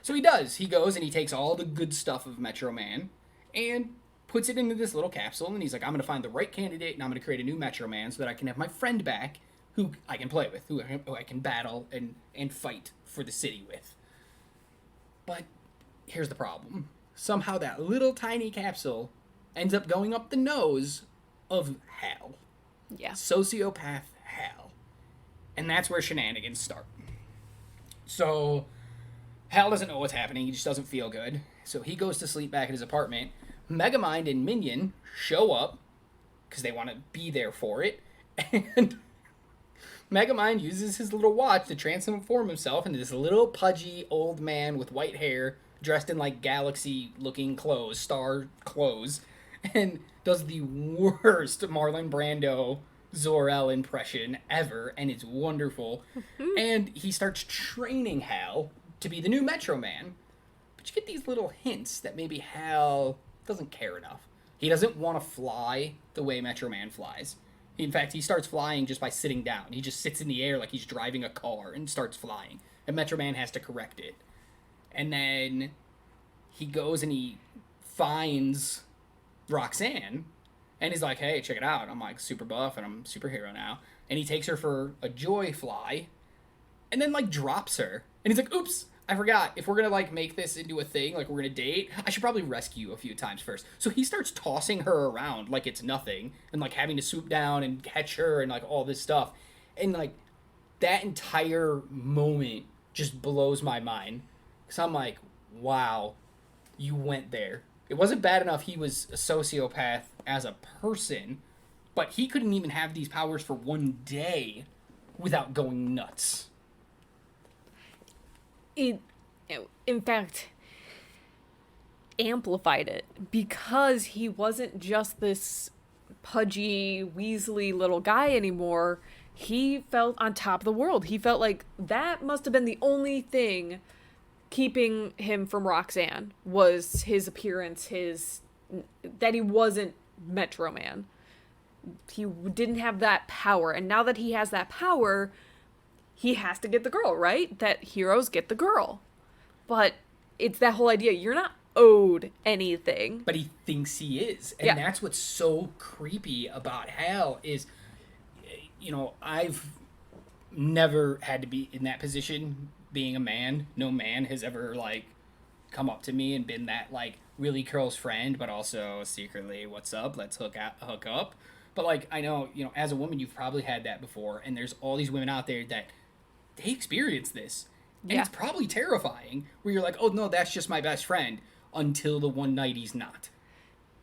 So he does. He goes and he takes all the good stuff of Metro Man and puts it into this little capsule, and he's like, I'm going to find the right candidate, and I'm going to create a new Metro Man so that I can have my friend back, who I can play with, who I can battle and fight for the city with. But here's the problem. Somehow that little tiny capsule ends up going up the nose of Hal. Yeah. Sociopath Hal. And that's where shenanigans start. So Hal doesn't know what's happening. He just doesn't feel good. So he goes to sleep back at his apartment. Megamind and Minion show up because they want to be there for it. And Megamind uses his little watch to transform himself into this little pudgy old man with white hair, dressed in, like, galaxy-looking clothes, star clothes, and does the worst Marlon Brando Zor-El impression ever, and it's wonderful. And he starts training Hal to be the new Metro Man. But you get these little hints that maybe Hal doesn't care enough. He doesn't want to fly the way Metro Man flies. In fact, he starts flying just by sitting down. He just sits in the air like he's driving a car and starts flying. And Metro Man has to correct it. And then he goes and he finds Roxanne, and he's like, hey, check it out. I'm, like, super buff, and I'm a superhero now. And he takes her for a joy fly, and then, like, drops her. And he's like, oops, I forgot. If we're gonna, like, make this into a thing, like, we're gonna date, I should probably rescue you a few times first. So he starts tossing her around like it's nothing, and, like, having to swoop down and catch her and, like, all this stuff. And, like, that entire moment just blows my mind. Because I'm like, wow, you went there. It wasn't bad enough he was a sociopath as a person, but he couldn't even have these powers for one day without going nuts. It, in fact, amplified it, because he wasn't just this pudgy, weaselly little guy anymore. He felt on top of the world. He felt like that must have been the only thing keeping him from Roxanne, was his appearance, that he wasn't Metro Man. He didn't have that power, and now that he has that power, he has to get the girl, right? That heroes get the girl. But it's that whole idea, you're not owed anything. But he thinks he is. And that's what's so creepy about Hal is, you know, I've never had to be in that position being a man. No man has ever, like, come up to me and been that, like, really close friend, but also secretly, what's up? Let's hook up. But, like, I know, you know, as a woman, you've probably had that before, and there's all these women out there that they experience this. And it's probably terrifying, where you're like, oh, no, that's just my best friend, until the one night he's not.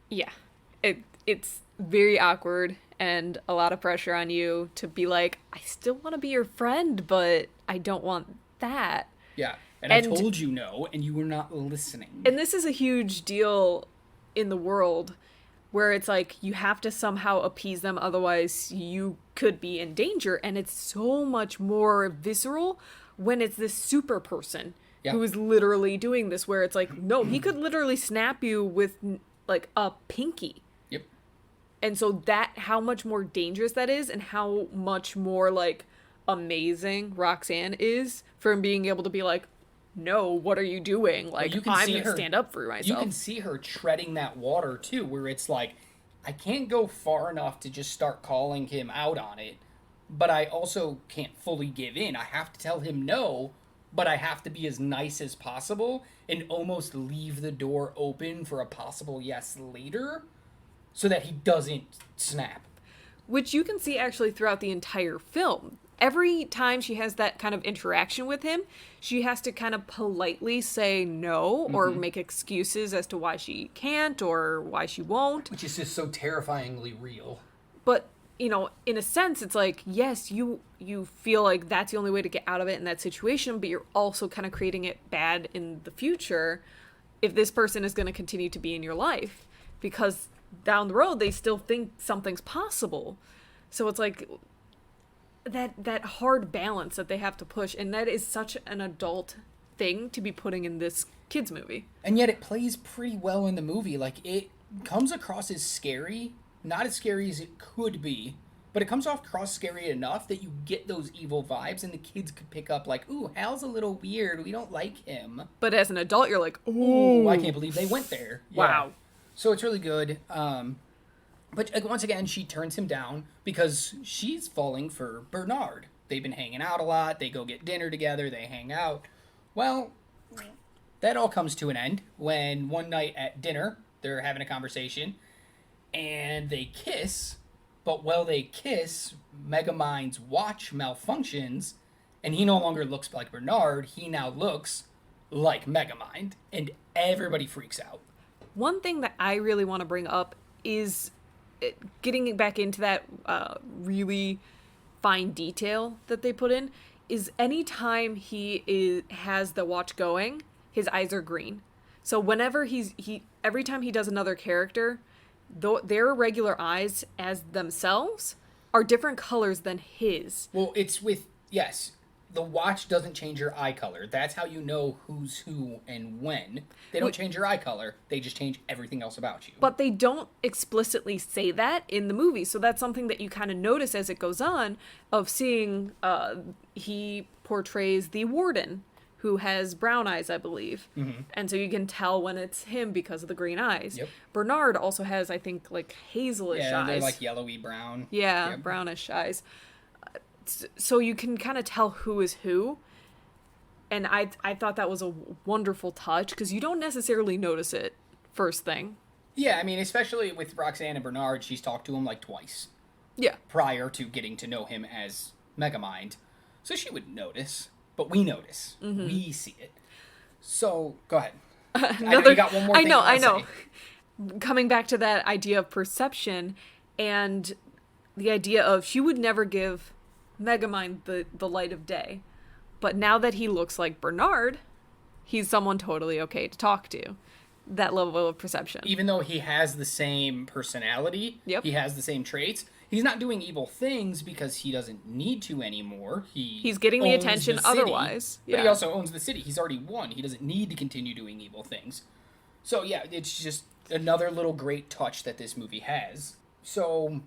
Yeah. It's very awkward and a lot of pressure on you to be like, I still want to be your friend, but I don't want that. Yeah. And I told you no, and you were not listening. And this is a huge deal in the world where it's like you have to somehow appease them, otherwise you could be in danger. And it's so much more visceral when it's this super person who is literally doing this, where it's like, no, he could literally snap you with like a pinky. Yep. And so that, how much more dangerous that is, and how much more like amazing Roxanne is for being able to be like, no, what are you doing? Like, you can I'm see going to her, stand up for myself. You can see her treading that water, too, where it's like, I can't go far enough to just start calling him out on it, but I also can't fully give in. I have to tell him no, but I have to be as nice as possible and almost leave the door open for a possible yes later so that he doesn't snap. Which you can see actually throughout the entire film. Every time she has that kind of interaction with him, she has to kind of politely say no or make excuses as to why she can't or why she won't. Which is just so terrifyingly real. But, you know, in a sense, it's like, yes, you feel like that's the only way to get out of it in that situation, but you're also kind of creating it bad in the future if this person is going to continue to be in your life. Because down the road, they still think something's possible. So it's like that hard balance that they have to push, and that is such an adult thing to be putting in this kids movie. And yet it plays pretty well in the movie. Like, it comes across as scary, not as scary as it could be, but it comes across scary enough that you get those evil vibes, and the kids could pick up like, ooh, Hal's a little weird, we don't like him. But as an adult, you're like, ooh, I can't believe they went there. Wow. Yeah. So it's really good. But once again, she turns him down because she's falling for Bernard. They've been hanging out a lot. They go get dinner together. They hang out. Well, that all comes to an end when one night at dinner, they're having a conversation and they kiss. But while they kiss, Megamind's watch malfunctions and he no longer looks like Bernard. He now looks like Megamind. And everybody freaks out. One thing that I really want to bring up is getting back into that really fine detail that they put in, is anytime he has the watch going, his eyes are green. So whenever every time he does another character, their regular eyes as themselves are different colors than his. Well, it's yes, the watch doesn't change your eye color. That's how you know who's who and when. They don't change your eye color. They just change everything else about you. But they don't explicitly say that in the movie. So that's something that you kind of notice as it goes on, of seeing he portrays the warden, who has brown eyes, I believe. Mm-hmm. And so you can tell when it's him because of the green eyes. Yep. Bernard also has, I think, like hazelish eyes. Yeah, they're like yellowy brown. Yeah, yep. Brownish eyes. So you can kind of tell who is who. And I thought that was a wonderful touch, because you don't necessarily notice it first thing. Yeah, I mean, especially with Roxanne and Bernard, she's talked to him like twice. Yeah. Prior to getting to know him as Megamind. So she would notice, but we notice. Mm-hmm. We see it. So, go ahead. I know you got one more thing I know. Coming back to that idea of perception and the idea of she would never give Megamind the light of day. But now that he looks like Bernard, he's someone totally okay to talk to. That level of perception. Even though he has the same personality, he has the same traits, he's not doing evil things because he doesn't need to anymore. He's getting the attention otherwise. But he also owns the city. He's already won. He doesn't need to continue doing evil things. So yeah, it's just another little great touch that this movie has. So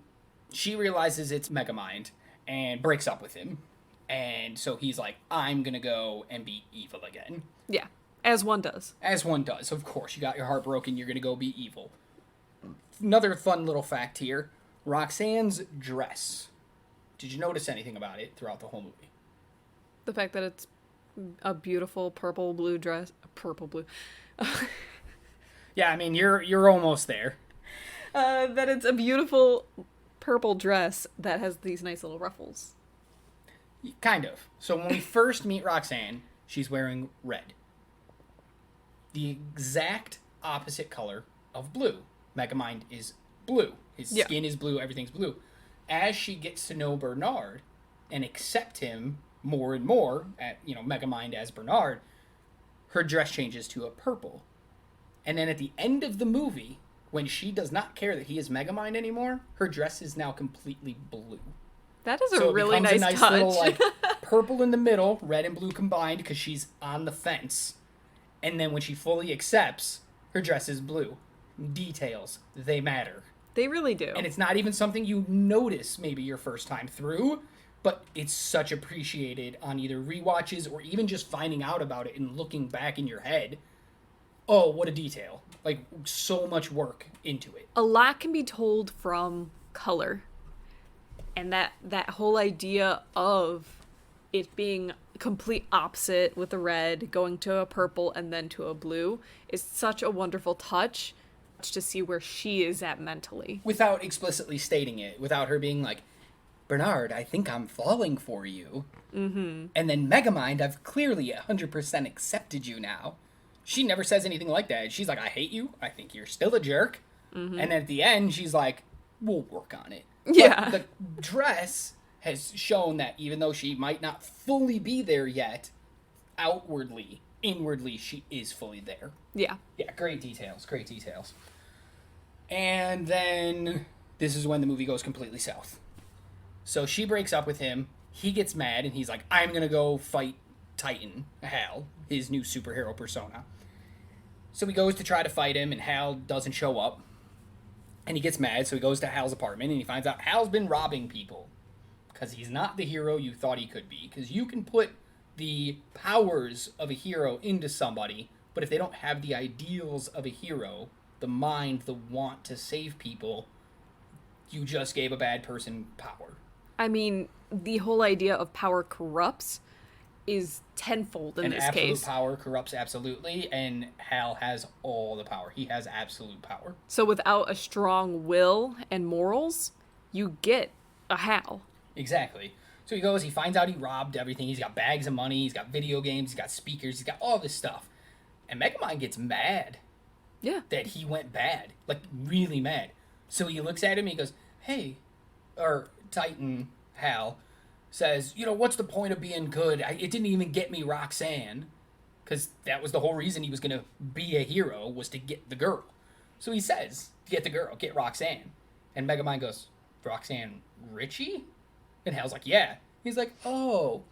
she realizes it's Megamind and breaks up with him. And so he's like, I'm going to go and be evil again. Yeah, as one does. As one does, of course. You got your heart broken, you're going to go be evil. Another fun little fact here. Roxanne's dress. Did you notice anything about it throughout the whole movie? The fact that it's a beautiful purple-blue dress. Purple-blue. Yeah, I mean, you're almost there. That it's a beautiful purple dress that has these nice little ruffles. Kind of. So when we first meet Roxanne, she's wearing red. The exact opposite color of blue. Megamind is blue. His Yeah. skin is blue, everything's blue. As she gets to know Bernard and accept him more and more, Megamind as Bernard, her dress changes to a purple. And then at the end of the movie, when she does not care that he is Megamind anymore, her dress is now completely blue. That is So a it really becomes nice a nice touch. little, like, purple in the middle, red and blue combined, because she's on the fence. And then when she fully accepts, her dress is blue. Details, they matter. They really do. And it's not even something you notice maybe your first time through, but it's such appreciated on either rewatches or even just finding out about it and looking back in your head. Oh, what a detail. Like, so much work into it. A lot can be told from color. And that whole idea of it being complete opposite with the red, going to a purple and then to a blue is such a wonderful touch to see where she is at mentally. Without explicitly stating it, without her being like, Bernard, I think I'm falling for you. Mm-hmm. And then Megamind, I've clearly 100% accepted you now. She never says anything like that. She's like, I hate you. I think you're still a jerk. Mm-hmm. And then at the end, she's like, we'll work on it. Yeah. But the dress has shown that even though she might not fully be there yet, outwardly, inwardly, she is fully there. Yeah. Yeah, great details. Great details. And then this is when the movie goes completely south. So she breaks up with him. He gets mad, and he's like, I'm going to go fight Titan, Hal, his new superhero persona. So he goes to try to fight him, and Hal doesn't show up. And he gets mad, so he goes to Hal's apartment, and he finds out Hal's been robbing people. Because he's not the hero you thought he could be. Because you can put the powers of a hero into somebody, but if they don't have the ideals of a hero, the mind, the want to save people, you just gave a bad person power. I mean, the whole idea of power corrupts is tenfold in this case. Absolute power corrupts absolutely, and Hal has all the power. He has absolute power. So without a strong will and morals, you get a Hal. Exactly. So he goes, he finds out he robbed everything. He's got bags of money, he's got video games, he's got speakers, he's got all this stuff. And Megamind gets mad. Yeah. That he went bad. Like, really mad. So he looks at him and he goes, hey, or Titan Hal says, what's the point of being good? It didn't even get me Roxanne. Because that was the whole reason he was going to be a hero, was to get the girl. So he says, get the girl, get Roxanne. And Megamind goes, Roxanne Richie? And Hal's like, yeah. He's like, oh,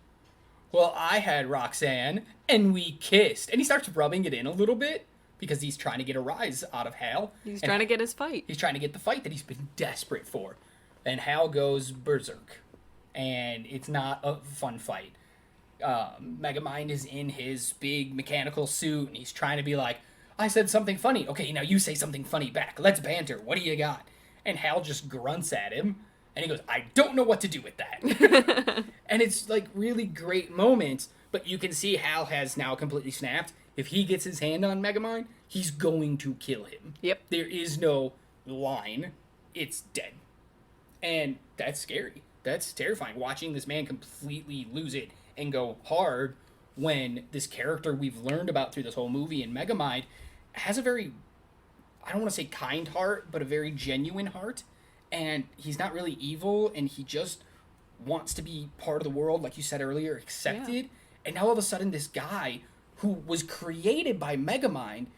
well, I had Roxanne, and we kissed. And he starts rubbing it in a little bit, because he's trying to get a rise out of Hal. He's trying to get his fight. He's trying to get the fight that he's been desperate for. And Hal goes berserk. And it's not a fun fight. Megamind is in his big mechanical suit, and he's trying to be like, I said something funny. Okay, now you say something funny back. Let's banter. What do you got? And Hal just grunts at him. And he goes, I don't know what to do with that. And it's like really great moments, but you can see Hal has now completely snapped. If he gets his hand on Megamind, he's going to kill him. Yep. There is no line. It's dead. And that's scary. That's terrifying. Watching this man completely lose it and go hard when this character we've learned about through this whole movie in Megamind has a very, I don't want to say kind heart, but a very genuine heart. And he's not really evil, and he just wants to be part of the world, like you said earlier, accepted. Yeah. And now all of a sudden this guy who was created by Megamind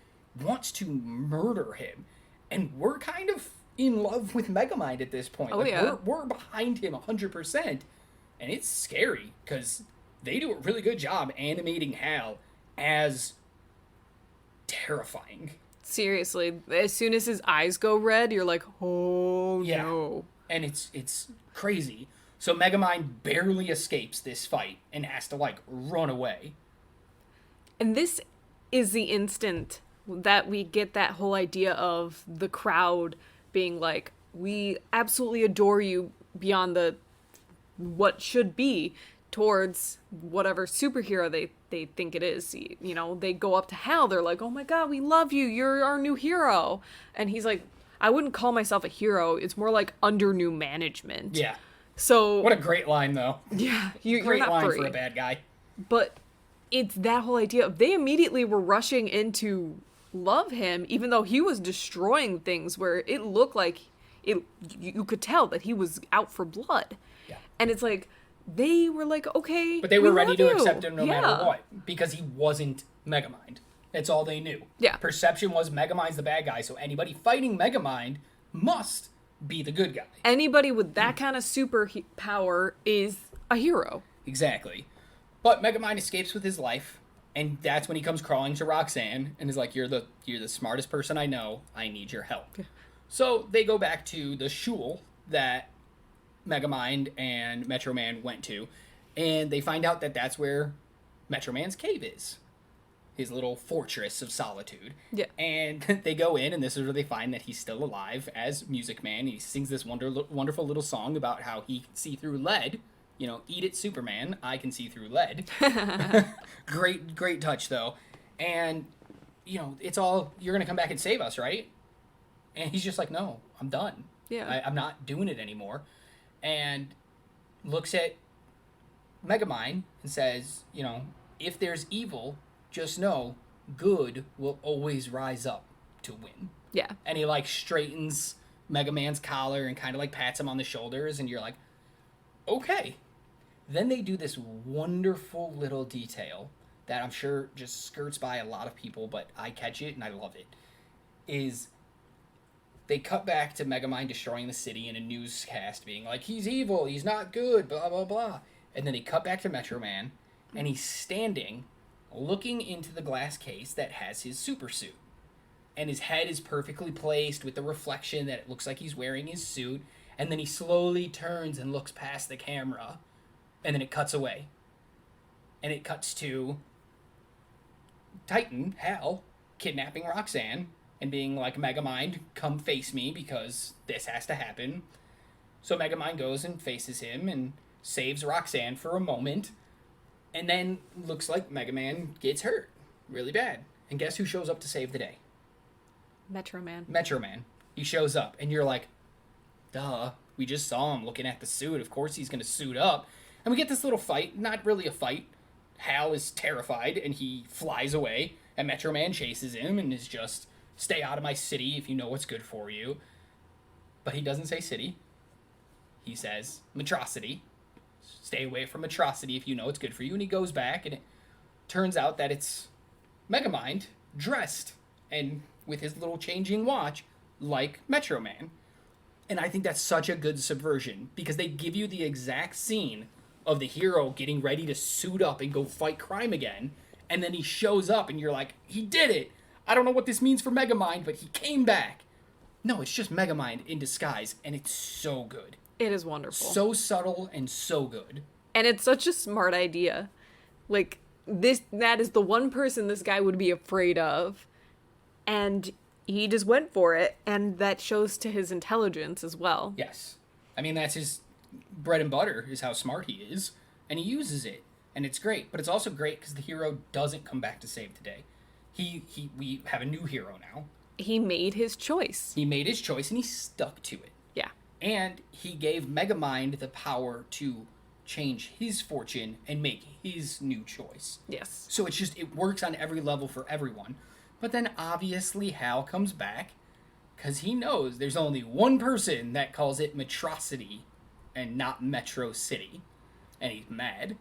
wants to murder him. And we're kind of in love with Megamind at this point. Oh, like, yeah. We're behind him 100%. And it's scary, because they do a really good job animating Hal as terrifying. Seriously, as soon as his eyes go red, you're like, oh no. And it's crazy. So Megamind barely escapes this fight and has to, like, run away. And this is the instant that we get that whole idea of the crowd being like, we absolutely adore you beyond the what should be towards whatever superhero they think it is. They go up to Hal, they're like, oh my god, we love you, you're our new hero. And he's like, I wouldn't call myself a hero, it's more like under new management. Yeah. So what a great line, though. Yeah, you're great not line free. For a bad guy. But it's that whole idea of they immediately were rushing in to love him, even though he was destroying things where it looked like you could tell that he was out for blood. Yeah. And it's like, they were like, okay, But they were we ready love to you. accept him no matter Yeah. what, because he wasn't Megamind. That's all they knew. Yeah. Perception was Megamind's the bad guy, so anybody fighting Megamind must be the good guy. Anybody with that kind of super power is a hero. Exactly. But Megamind escapes with his life, and that's when he comes crawling to Roxanne and is like, you're the smartest person I know. I need your help. So they go back to the shul that Megamind and Metro Man went to, and they find out that that's where Metro Man's cave is. His little fortress of solitude. Yeah. And they go in, and this is where they find that he's still alive as Music Man. He sings this wonderful little song about how he can see through lead. You know, eat it, Superman. I can see through lead. Great touch, though. And, you know, it's all, you're going to come back and save us, right? And he's just like, no, I'm done. Yeah. I'm not doing it anymore. And looks at Megamind and says, you know, if there's evil, just know good will always rise up to win. Yeah. And he like straightens Mega Man's collar and kind of like pats him on the shoulders, and you're like, okay. Then they do this wonderful little detail that I'm sure just skirts by a lot of people, but I catch it and I love it. Is they cut back to Megamind destroying the city in a newscast being like, he's evil, he's not good, blah, blah, blah. And then they cut back to Metro Man, and he's standing, looking into the glass case that has his super suit. And his head is perfectly placed with the reflection that it looks like he's wearing his suit. And then he slowly turns and looks past the camera. And then it cuts away. And it cuts to Titan, Hal, kidnapping Roxanne and being like, Megamind, come face me because this has to happen. So Megamind goes and faces him and saves Roxanne for a moment. And then looks like Mega Man gets hurt really bad. And guess who shows up to save the day? Metro Man. Metro Man. He shows up, and you're like, duh. We just saw him looking at the suit. Of course he's going to suit up. And we get this little fight. Not really a fight. Hal is terrified, and he flies away. And Metro Man chases him and is just, stay out of my city if you know what's good for you. But he doesn't say city. He says Metrocity. Stay away from Metrocity if you know it's good for you. And he goes back, and it turns out that it's Megamind dressed and with his little changing watch like Metro Man. And I think that's such a good subversion because they give you the exact scene of the hero getting ready to suit up and go fight crime again. And then he shows up and you're like, he did it. I don't know what this means for Megamind, but he came back. No, it's just Megamind in disguise, and it's so good. It is wonderful. So subtle and so good. And it's such a smart idea. Like, that is the one person this guy would be afraid of. And he just went for it, and that shows to his intelligence as well. Yes. I mean, that's his bread and butter, is how smart he is, and he uses it, and it's great. But it's also great because the hero doesn't come back to save the day. We have a new hero now. He made his choice. He made his choice, and he stuck to it. Yeah. And he gave Megamind the power to change his fortune and make his new choice. Yes. So it's just, it works on every level for everyone. But then obviously Hal comes back because he knows there's only one person that calls it Metrocity and not Metro City. And he's mad.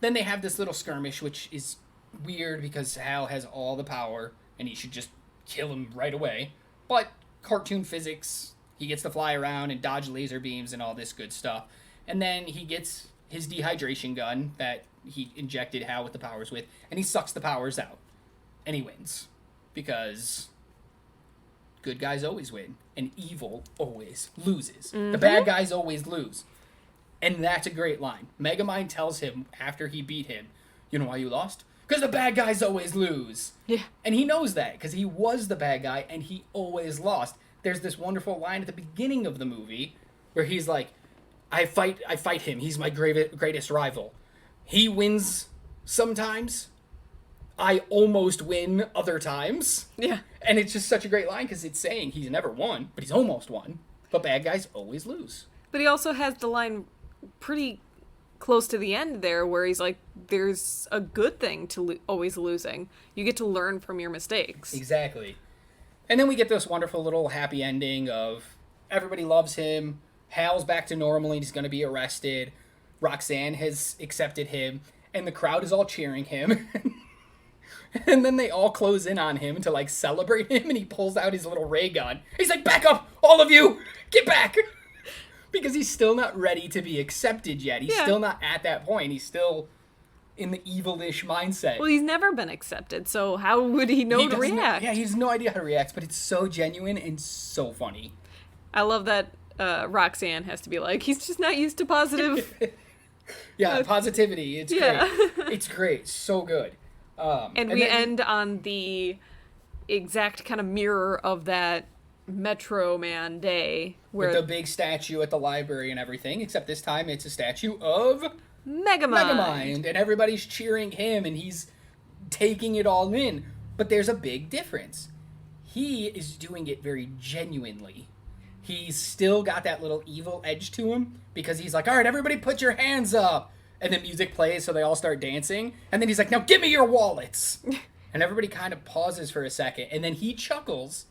Then they have this little skirmish, which is weird because Hal has all the power and he should just kill him right away. But cartoon physics, he gets to fly around and dodge laser beams and all this good stuff. And then he gets his dehydration gun that he injected Hal with the powers with, and he sucks the powers out. And he wins. Because good guys always win, and evil always loses. The bad guys always lose. And that's a great line. Megamind tells him after he beat him, you know why you lost? Because the bad guys always lose. Yeah. And he knows that, because he was the bad guy, and he always lost. There's this wonderful line at the beginning of the movie, where he's like, I fight him, he's my greatest rival. He wins sometimes, I almost win other times. Yeah. And it's just such a great line because it's saying he's never won, but he's almost won. But bad guys always lose. But he also has the line pretty close to the end there where he's like, there's a good thing to always losing. You get to learn from your mistakes. Exactly. And then we get this wonderful little happy ending of everybody loves him. Hal's back to normal and he's going to be arrested. Roxanne has accepted him, and the crowd is all cheering him. And then they all close in on him to, like, celebrate him, and he pulls out his little ray gun. He's like, back up, all of you! Get back! Because he's still not ready to be accepted yet. He's still not at that point. He's still in the evil-ish mindset. Well, he's never been accepted, so how would he know to react? Yeah, he has no idea how to react, but it's so genuine and so funny. I love that Roxanne has to be like, he's just not used to positive. Yeah, positivity. It's great. It's great. So good. And we end on the exact kind of mirror of that Metro Man day. Where with the big statue at the library and everything, except this time it's a statue of Megamind. And everybody's cheering him, and he's taking it all in. But there's a big difference. He is doing it very genuinely. He's still got that little evil edge to him, because he's like, all right, everybody put your hands up. And then music plays, so they all start dancing. And then he's like, now give me your wallets. And everybody kind of pauses for a second. And then he chuckles,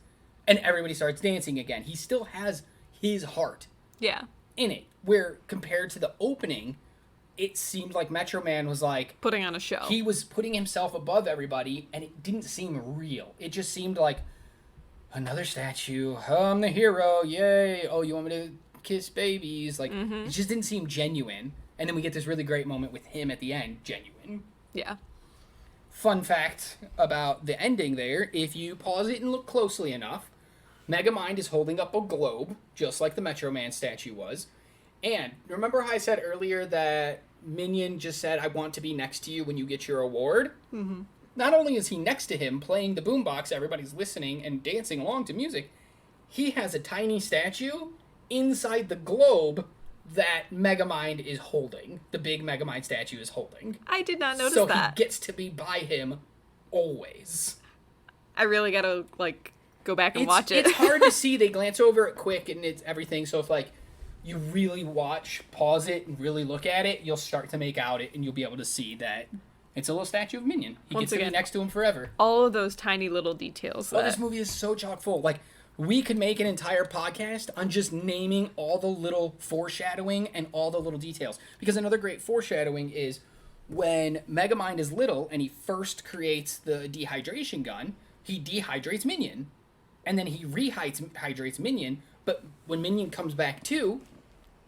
and everybody starts dancing again. He still has his heart in it. Where, compared to the opening, it seemed like Metro Man was like... putting on a show. He was putting himself above everybody, and it didn't seem real. It just seemed like, another statue. Oh, I'm the hero. Yay. Oh, you want me to kiss babies? Like, it just didn't seem genuine. And then we get this really great moment with him at the end, genuine. Yeah. Fun fact about the ending there, if you pause it and look closely enough, Megamind is holding up a globe, just like the Metro Man statue was. And remember how I said earlier that Minion just said, I want to be next to you when you get your award? Mm-hmm. Not only is he next to him playing the boombox, everybody's listening and dancing along to music, he has a tiny statue inside the globe that Megamind is holding. The big Megamind statue is holding. I did not notice that. So that. he gets to be by him always. I really gotta, like, go back and watch it. It's hard to see. They glance over it quick and it's everything. So if, like, you really pause it and really look at it, you'll start to make out it and you'll be able to see that it's a little statue of Minion. He gets to be next to him forever. All of those tiny little details. Well, this movie is so chock full. Like, we could make an entire podcast on just naming all the little foreshadowing and all the little details. Because another great foreshadowing is when Megamind is little and he first creates the dehydration gun, he dehydrates Minion. And then he rehydrates Minion, but when Minion comes back to,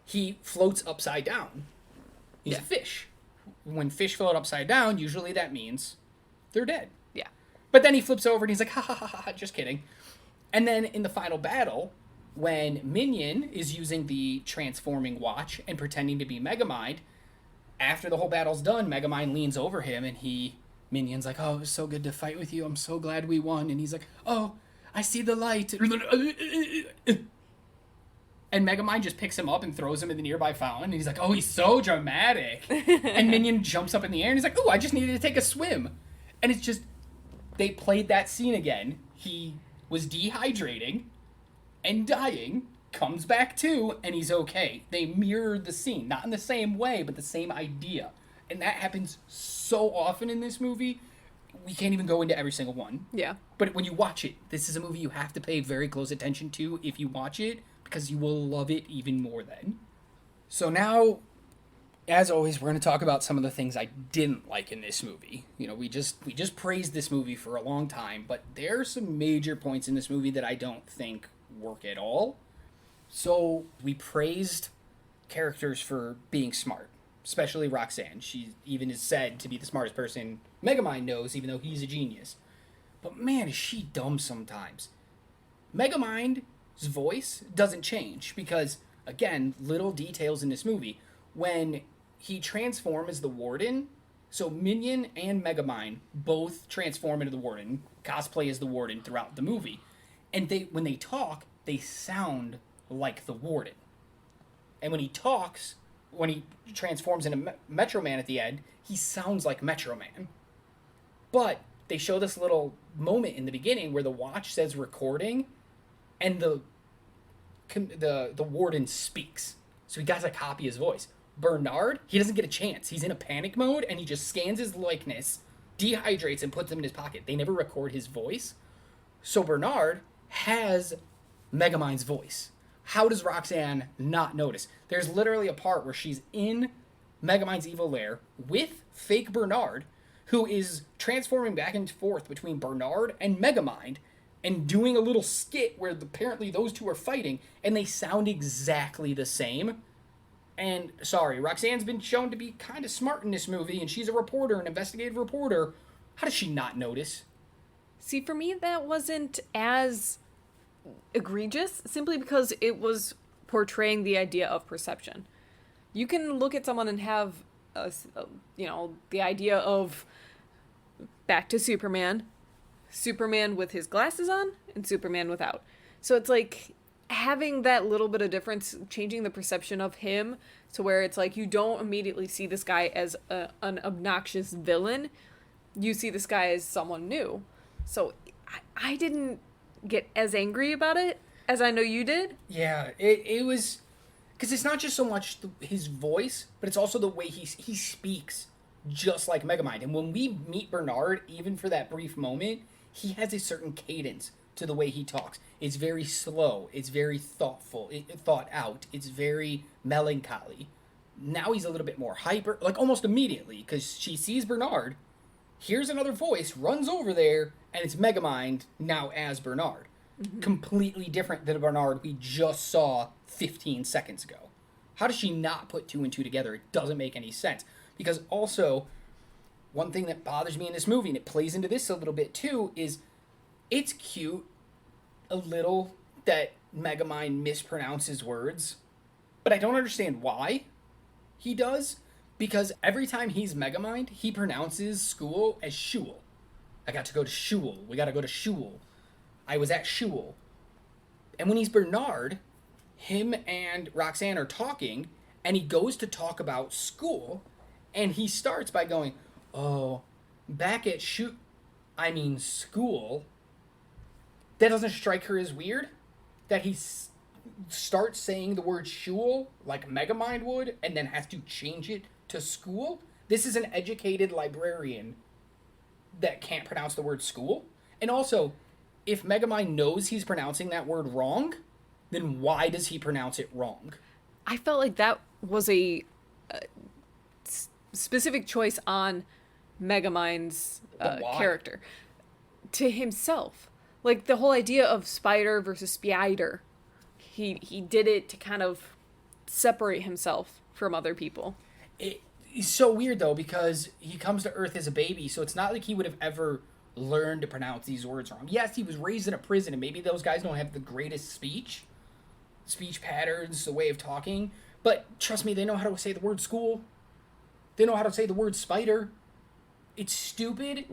he floats upside down. He's a fish. When fish float upside down, usually that means they're dead. Yeah. But then he flips over and he's like, ha ha ha ha, just kidding. And then in the final battle, when Minion is using the transforming watch and pretending to be Megamind, after the whole battle's done, Megamind leans over him and Minion's like, oh, it was so good to fight with you. I'm so glad we won. And he's like, oh, I see the light. And Megamind just picks him up and throws him in the nearby fountain. And he's like, oh, he's so dramatic. And Minion jumps up in the air and he's like, oh, I just needed to take a swim. And it's just, they played that scene again. He was dehydrating and dying, comes back to, and he's okay. They mirrored the scene. Not in the same way, but the same idea. And that happens so often in this movie. We can't even go into every single one. Yeah. But when you watch it, this is a movie you have to pay very close attention to if you watch it, because you will love it even more then. So now, as always, we're going to talk about some of the things I didn't like in this movie. You know, we just praised this movie for a long time, but there are some major points in this movie that I don't think work at all. So we praised characters for being smart, especially Roxanne. She even is said to be the smartest person Megamind knows, even though he's a genius. But man, is she dumb sometimes. Megamind's voice doesn't change because, again, little details in this movie. When he transforms as the Warden, so Minion and Megamind both transform into the Warden, cosplay as the Warden throughout the movie. And when they talk, they sound like the Warden. And when he talks, when he transforms into Metro Man at the end, he sounds like Metro Man. But they show this little moment in the beginning where the watch says recording, and the Warden speaks. So he got to copy his voice. Bernard, he doesn't get a chance. He's in a panic mode, and he just scans his likeness, dehydrates, and puts them in his pocket. They never record his voice. So Bernard has Megamind's voice. How does Roxanne not notice? There's literally a part where she's in Megamind's evil lair with fake Bernard, who is transforming back and forth between Bernard and Megamind and doing a little skit where apparently those two are fighting and they sound exactly the same. And sorry, Roxanne's been shown to be kind of smart in this movie, and she's a reporter, an investigative reporter. How does she not notice? See, for me, that wasn't as egregious, simply because it was portraying the idea of perception. You can look at someone and have, the idea of, back to Superman with his glasses on and Superman without. So it's like having that little bit of difference, changing the perception of him to where it's like you don't immediately see this guy as an obnoxious villain. You see this guy as someone new. So I didn't get as angry about it as I know you did. Yeah, it was... Because it's not just so much his voice, but it's also the way he speaks just like Megamind. And when we meet Bernard, even for that brief moment, he has a certain cadence to the way he talks. It's very slow. It's very thoughtful. Thought out. It's very melancholy. Now he's a little bit more hyper, like almost immediately, because she sees Bernard, hears another voice, runs over there, and it's Megamind now as Bernard. Mm-hmm. Completely different than the Bernard we just saw 15 seconds ago. How does she not put two and two together? It doesn't make any sense. Because also, one thing that bothers me in this movie, and it plays into this a little bit too, is it's cute a little that Megamind mispronounces words, but I don't understand why he does, because every time he's Megamind, he pronounces school as shul. I got to go to shul. We got to go to shul. I was at shul. And when he's Bernard, him and Roxanne are talking, and he goes to talk about school, and he starts by going, oh, back at school. That doesn't strike her as weird? That he starts saying the word shul like Megamind would, and then has to change it to school? This is an educated librarian that can't pronounce the word school. And also, if Megamind knows he's pronouncing that word wrong, then why does he pronounce it wrong? I felt like that was a specific choice on Megamind's character. To himself. Like, the whole idea of spider versus spider. He did it to kind of separate himself from other people. It's so weird, though, because he comes to Earth as a baby, so it's not like he would have ever learned to pronounce these words wrong. Yes, he was raised in a prison, and maybe those guys don't have the greatest speech patterns, the way of talking, but trust me, they know how to say the word school. They know how to say the word spider. It's stupid,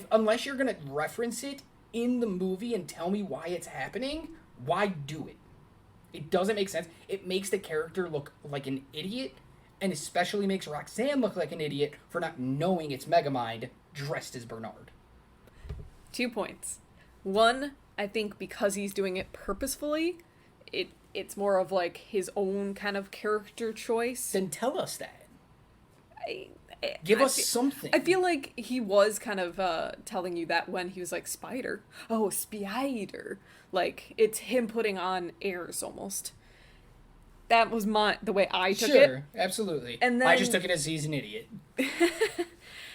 unless you're going to reference it in the movie and tell me why it's happening, why do it? It doesn't make sense. It makes the character look like an idiot, and especially makes Roxanne look like an idiot for not knowing it's Megamind dressed as Bernard. 2 points. One, I think because he's doing it purposefully, it's more of like his own kind of character choice. Then tell us that. Give us something. I feel like he was kind of telling you that when he was like, spider. Oh, spider. Like, it's him putting on airs almost. That was the way I took it. Sure, absolutely. And then, I just took it as he's an idiot.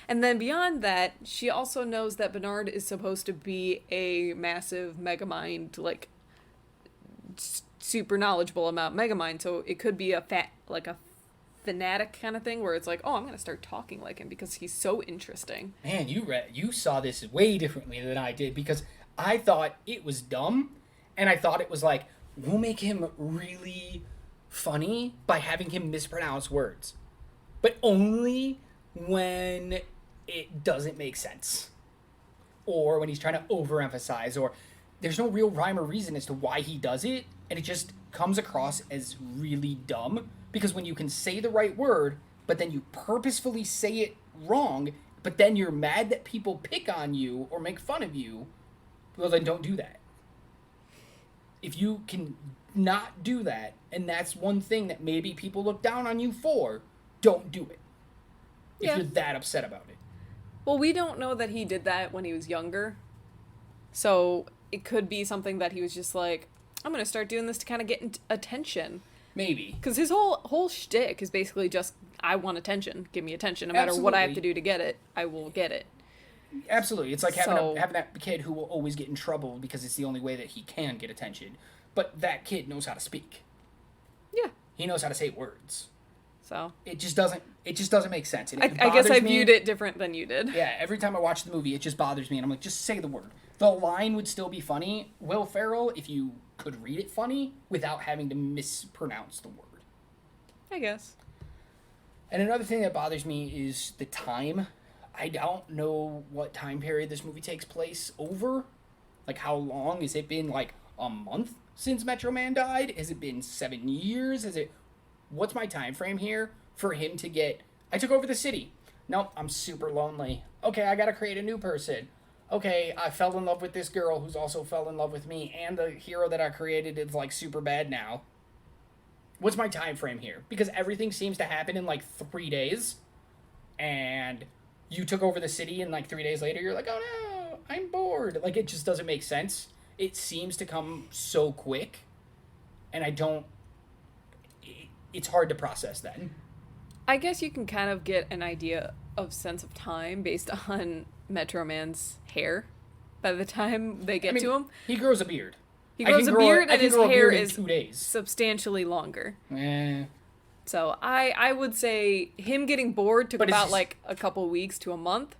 And then beyond that, she also knows that Bernard is supposed to be a massive Megamind, like, super knowledgeable about Megamind. So it could be a fanatic kind of thing where it's like, oh, I'm going to start talking like him because he's so interesting. Man, you saw this way differently than I did, because I thought it was dumb, and I thought it was like, we'll make him really funny by having him mispronounce words. But only when it doesn't make sense. Or when he's trying to overemphasize, or there's no real rhyme or reason as to why he does it, and it just comes across as really dumb. Because when you can say the right word, but then you purposefully say it wrong, but then you're mad that people pick on you or make fun of you, well, then don't do that. If you can not do that, and that's one thing that maybe people look down on you for, don't do it. If you're that upset about it. Well, we don't know that he did that when he was younger. So it could be something that he was just like, I'm gonna start doing this to kind of get attention. Maybe. Because his whole shtick is basically just, I want attention. Give me attention. No matter what I have to do to get it, I will get it. Absolutely. It's like having that kid who will always get in trouble because it's the only way that he can get attention. But that kid knows how to speak. Yeah. He knows how to say words. So it just doesn't make sense. I guess I viewed it different than you did. Yeah, every time I watch the movie, it just bothers me, and I'm like, just say the word. The line would still be funny. Will Ferrell, if you could read it funny without having to mispronounce the word. I guess. And another thing that bothers me is the time. I don't know what time period this movie takes place over. Like, how long? Has it been, like, a month since Metro Man died? Has it been 7 years? What's my time frame here for him to get... I took over the city. Nope, I'm super lonely. Okay, I gotta create a new person. Okay, I fell in love with this girl who's also fell in love with me, and the hero that I created is, like, super bad now. What's my time frame here? Because everything seems to happen in, like, 3 days, and you took over the city, and, like, 3 days later, you're like, oh, no, I'm bored. Like, it just doesn't make sense. It seems to come so quick, and I don't... It's hard to process that. I guess you can kind of get an idea of sense of time based on Metro Man's hair by the time they get to him. He grows a beard. He grows a beard, and his hair is 2 days. Substantially longer. Eh. So I would say him getting bored took about like a couple weeks to a month,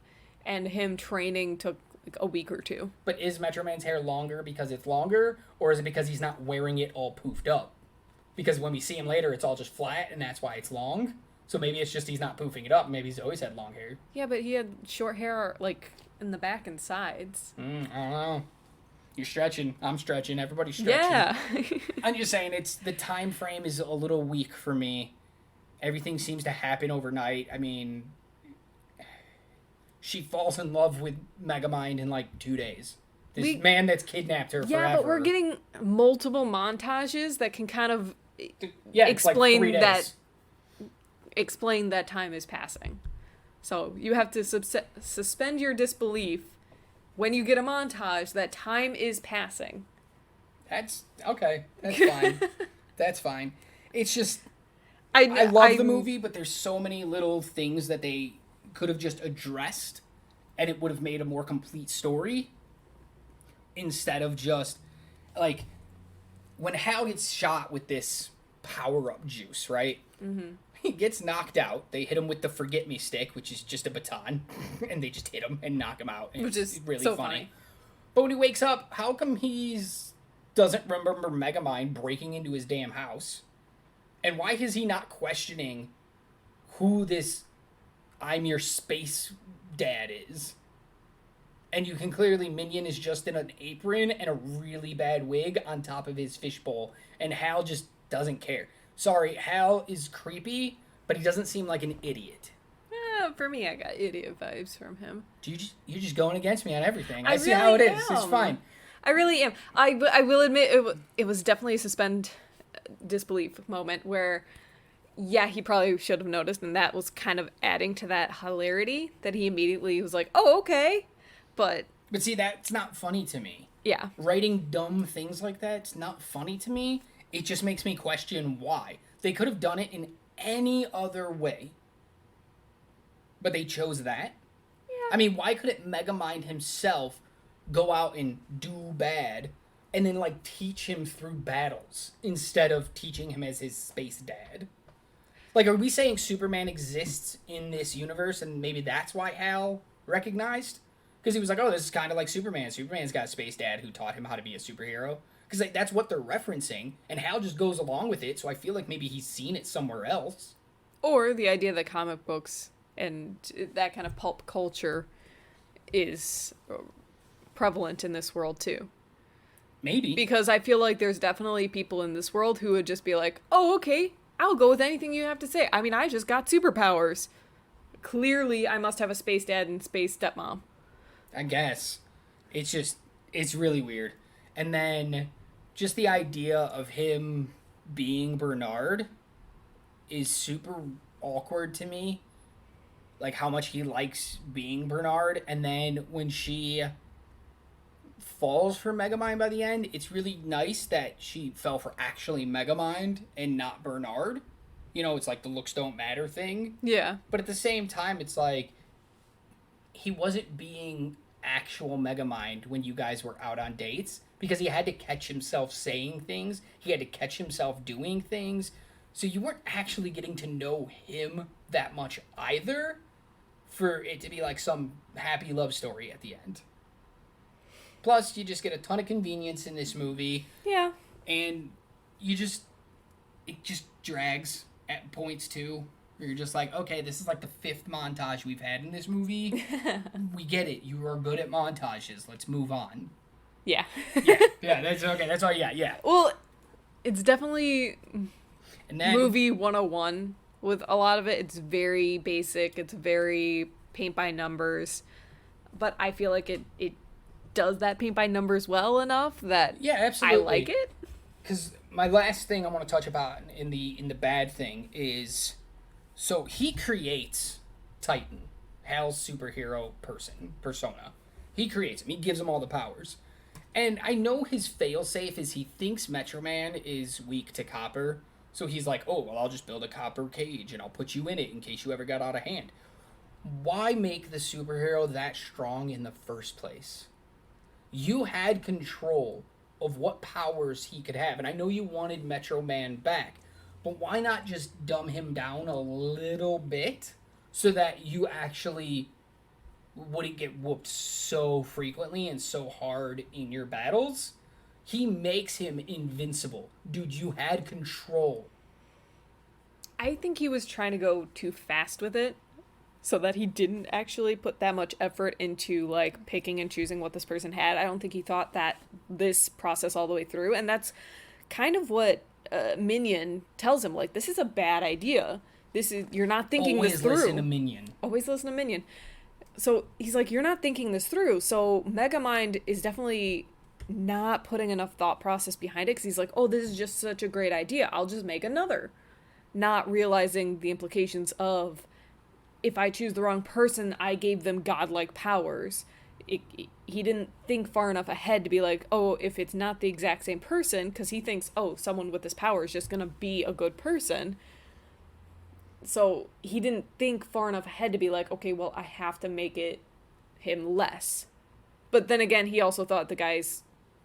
and him training took like a week or two. But is Metro Man's hair longer because it's longer, or is it because he's not wearing it all poofed up? Because when we see him later, it's all just flat, and that's why it's long. So maybe it's just he's not poofing it up. Maybe he's always had long hair. Yeah, but he had short hair, like, in the back and sides. I don't know. You're stretching. I'm stretching. Everybody's stretching. Yeah. I'm just saying, the time frame is a little weak for me. Everything seems to happen overnight. I mean, she falls in love with Megamind in, like, 2 days. This man that's kidnapped her forever. Yeah, but we're getting multiple montages that can kind of explain like that. Explain that time is passing. So you have to suspend your disbelief when you get a montage that time is passing. That's okay. That's fine. That's fine. It's just I love the movie, but there's so many little things that they could have just addressed, and it would have made a more complete story. Instead of just like when Hal gets shot with this power-up juice, right? Mm-hmm. He gets knocked out. They hit him with the forget me stick, which is just a baton, and they just hit him and knock him out. Which is really so funny. But when he wakes up, how come doesn't remember Megamind breaking into his damn house? And why is he not questioning who this I'm your space dad is? And you can clearly, Minion is just in an apron and a really bad wig on top of his fishbowl, and Hal just doesn't care. Sorry, Hal is creepy, but he doesn't seem like an idiot. For me, I got idiot vibes from him. You're just going against me on everything. I see really how it is. am. It's fine. I really am. I will admit it was definitely a suspend disbelief moment where, yeah, he probably should have noticed, and that was kind of adding to that hilarity that he immediately was like, oh, okay. But see, that's not funny to me. Yeah. Writing dumb things like that's not funny to me. It just makes me question why. They could have done it in any other way. But they chose that? Yeah. I mean, why couldn't Megamind himself go out and do bad and then, like, teach him through battles instead of teaching him as his space dad? Like, are we saying Superman exists in this universe and maybe that's why Hal recognized? Because he was like, oh, this is kind of like Superman. Superman's got a space dad who taught him how to be a superhero. Because like, that's what they're referencing, and Hal just goes along with it, so I feel like maybe he's seen it somewhere else. Or the idea that comic books and that kind of pulp culture is prevalent in this world, too. Maybe. Because I feel like there's definitely people in this world who would just be like, oh, okay, I'll go with anything you have to say. I mean, I just got superpowers. Clearly, I must have a space dad and space stepmom. I guess. It's really weird. And then just the idea of him being Bernard is super awkward to me. Like how much he likes being Bernard. And then when she falls for Megamind by the end, it's really nice that she fell for actually Megamind and not Bernard. You know, it's like the looks don't matter thing. Yeah. But at the same time, it's like he wasn't being actual Megamind when you guys were out on dates because he had to catch himself saying things. He had to catch himself doing things. So you weren't actually getting to know him that much either for it to be like some happy love story at the end. Plus, you just get a ton of convenience in this movie. Yeah. And it just drags at points too. Where you're just like, okay, this is like the 5th montage we've had in this movie. We get it. You are good at montages. Let's move on. Yeah. Yeah, that's okay. That's all you got, yeah. Well, it's definitely And then, movie 101 with a lot of it. It's very basic. It's very paint by numbers. But I feel like it does that paint by numbers well enough that yeah, absolutely. I like it. Because my last thing I want to touch about in the bad thing is, so he creates Titan, Hal's superhero persona. He creates him. He gives him all the powers. And I know his failsafe is he thinks Metro Man is weak to copper. So he's like, oh, well, I'll just build a copper cage and I'll put you in it in case you ever got out of hand. Why make the superhero that strong in the first place? You had control of what powers he could have. And I know you wanted Metro Man back. But why not just dumb him down a little bit so that you actually wouldn't get whooped so frequently and so hard in your battles? He makes him invincible. Dude, you had control. I think he was trying to go too fast with it so that he didn't actually put that much effort into like picking and choosing what this person had. I don't think he thought that this process all the way through. And that's kind of what Minion tells him, like, this is a bad idea. You're not thinking this through. Always listen to Minion. Always listen to Minion. So he's like, you're not thinking this through. So Megamind is definitely not putting enough thought process behind it because he's like, oh, this is just such a great idea. I'll just make another. Not realizing the implications of, if I choose the wrong person, I gave them godlike powers. He didn't think far enough ahead to be like, oh, if it's not the exact same person, because he thinks, oh, someone with this power is just going to be a good person. So he didn't think far enough ahead to be like, okay, well, I have to make it him less. But then again, he also thought the guy's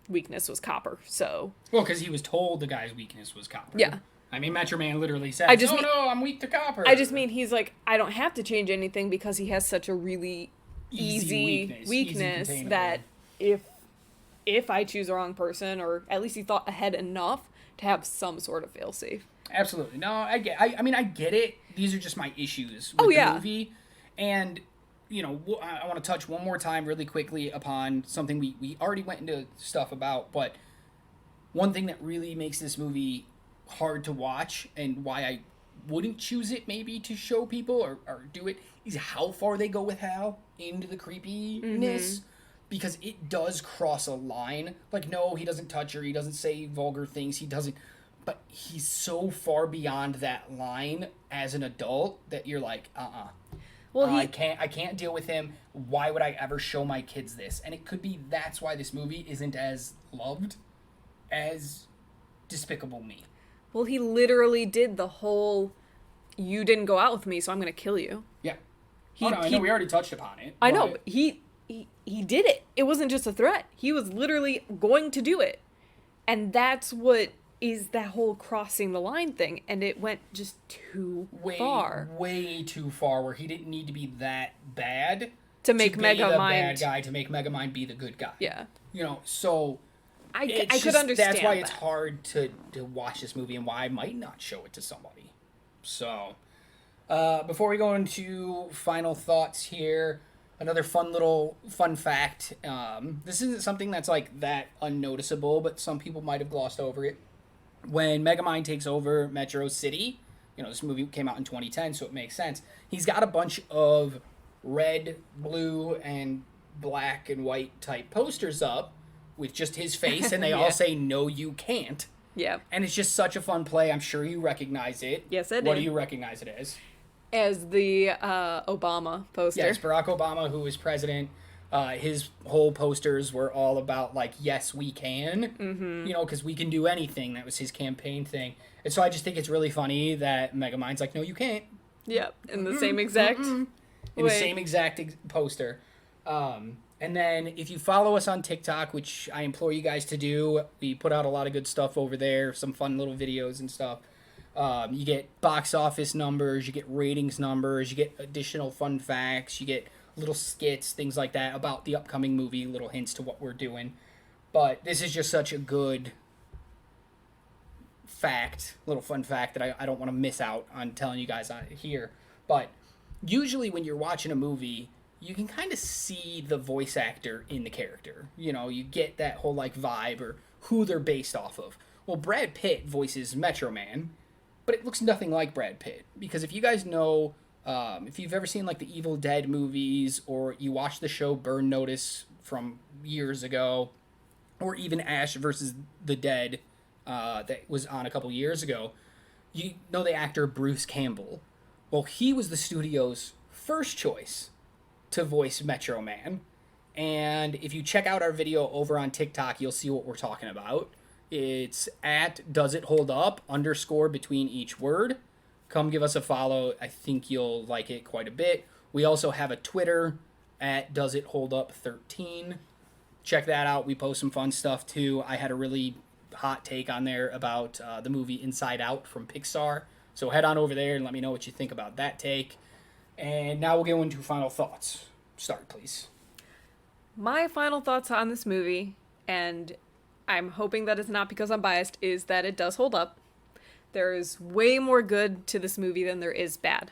weakness was copper, so... Well, because he was told the guy's weakness was copper. Yeah. I mean, Metro Man literally said, no, I'm weak to copper. I just mean he's like, I don't have to change anything because he has such a really easy weakness that if I choose the wrong person, or at least he thought ahead enough to have some sort of failsafe. Absolutely. No, I get it. These are just my issues with the movie. And, you know, I want to touch one more time really quickly upon something we already went into stuff about, but one thing that really makes this movie hard to watch and why I wouldn't choose it maybe to show people or do it is how far they go with Hal into the creepiness, because it does cross a line. Like, no, he doesn't touch her, he doesn't say vulgar things, he doesn't, but he's so far beyond that line as an adult that you're like, well, I can't deal with him. Why would I ever show my kids this? And it could be that's why this movie isn't as loved as Despicable Me. Well, he literally did the whole, you didn't go out with me, so I'm going to kill you. Yeah. I know we already touched upon it. I know, but he did it. It wasn't just a threat. He was literally going to do it. And that's what is that whole crossing the line thing. And it went just too far. Way too far, where he didn't need to be that bad to make Megamind the bad guy, to make Megamind be the good guy. Yeah. You know, so... I could understand that's why it's hard to watch this movie and why I might not show it to somebody. So, before we go into final thoughts here, another fun fact. This isn't something that's like that unnoticeable, but some people might have glossed over it. When Megamind takes over Metro City, you know, this movie came out in 2010, so it makes sense. He's got a bunch of red, blue, and black and white type posters up with just his face, and they all say, no, you can't. Yeah. And it's just such a fun play. I'm sure you recognize it. Yes, I did. What do you recognize it as? As the Obama poster. Yes, Barack Obama, who was president. His whole posters were all about, like, yes, we can, you know, because we can do anything. That was his campaign thing. And so I just think it's really funny that Megamind's like, no, you can't. Yep, in the same exact In the same exact poster. And then if you follow us on TikTok, which I implore you guys to do, we put out a lot of good stuff over there, some fun little videos and stuff. You get box office numbers, you get ratings numbers, you get additional fun facts, you get little skits, things like that about the upcoming movie, little hints to what we're doing. But this is just such a good fact, little fun fact that I don't want to miss out on telling you guys on here. But usually when you're watching a movie, you can kind of see the voice actor in the character. You know, you get that whole, like, vibe or who they're based off of. Well, Brad Pitt voices Metro Man, but it looks nothing like Brad Pitt. Because if you guys know, if you've ever seen, like, the Evil Dead movies, or you watch the show Burn Notice from years ago, or even Ash versus the Dead that was on a couple years ago, you know the actor Bruce Campbell. Well, he was the studio's first choice to voice Metro Man. And if you check out our video over on TikTok, you'll see what we're talking about. It's at Does It Hold Up _ between each word. Come give us a follow. I think you'll like it quite a bit. We also have a Twitter at Does It Hold Up 13. Check that out. We post some fun stuff too. I had a really hot take on there about the movie Inside Out from Pixar. So head on over there and let me know what you think about that take. And now we'll go into final thoughts. Start, please. My final thoughts on this movie, and I'm hoping that it's not because I'm biased, is that it does hold up. There is way more good to this movie than there is bad.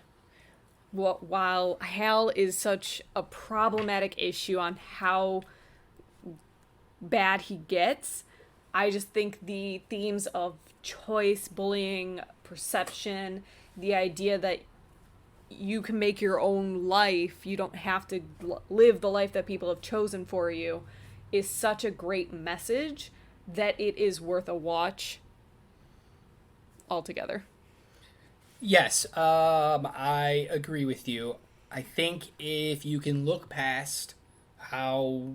While Hal is such a problematic issue on how bad he gets, I just think the themes of choice, bullying, perception, the idea that you can make your own life, you don't have to live the life that people have chosen for you, is such a great message that it is worth a watch altogether. Yes, I agree with you. I think if you can look past how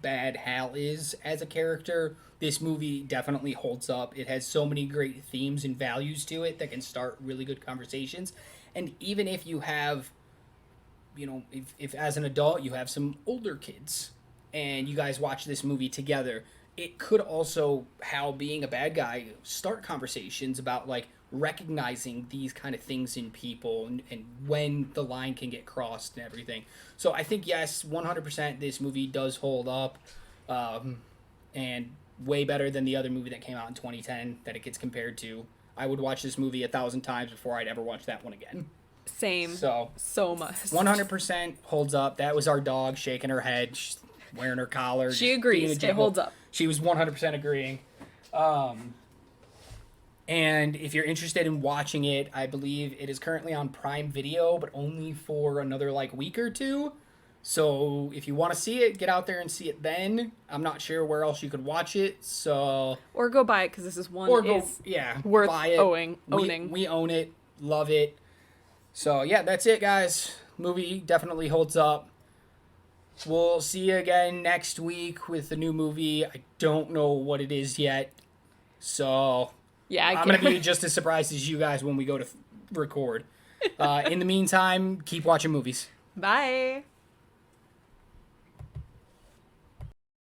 bad Hal is as a character, this movie definitely holds up. It has so many great themes and values to it that can start really good conversations. And even if you have, you know, if as an adult you have some older kids and you guys watch this movie together, it could also, Hal being a bad guy, start conversations about, like, recognizing these kind of things in people and when the line can get crossed and everything. So I think, yes, 100% this movie does hold up, and way better than the other movie that came out in 2010 that it gets compared to. I would watch this movie 1,000 times before I'd ever watch that one again. Same. So much. 100% holds up. That was our dog shaking her head, wearing her collar. She agrees. It holds up. She was 100% agreeing. And if you're interested in watching it, I believe it is currently on Prime Video, but only for another, like, week or two. So if you want to see it, get out there and see it then. I'm not sure where else you could watch it, so... Or go buy it, because this is one worth buy it. owning. We own it. Love it. So, yeah, that's it, guys. Movie definitely holds up. We'll see you again next week with a new movie. I don't know what it is yet, so... Yeah, I'm going to be just as surprised as you guys when we go to record. In the meantime, keep watching movies. Bye.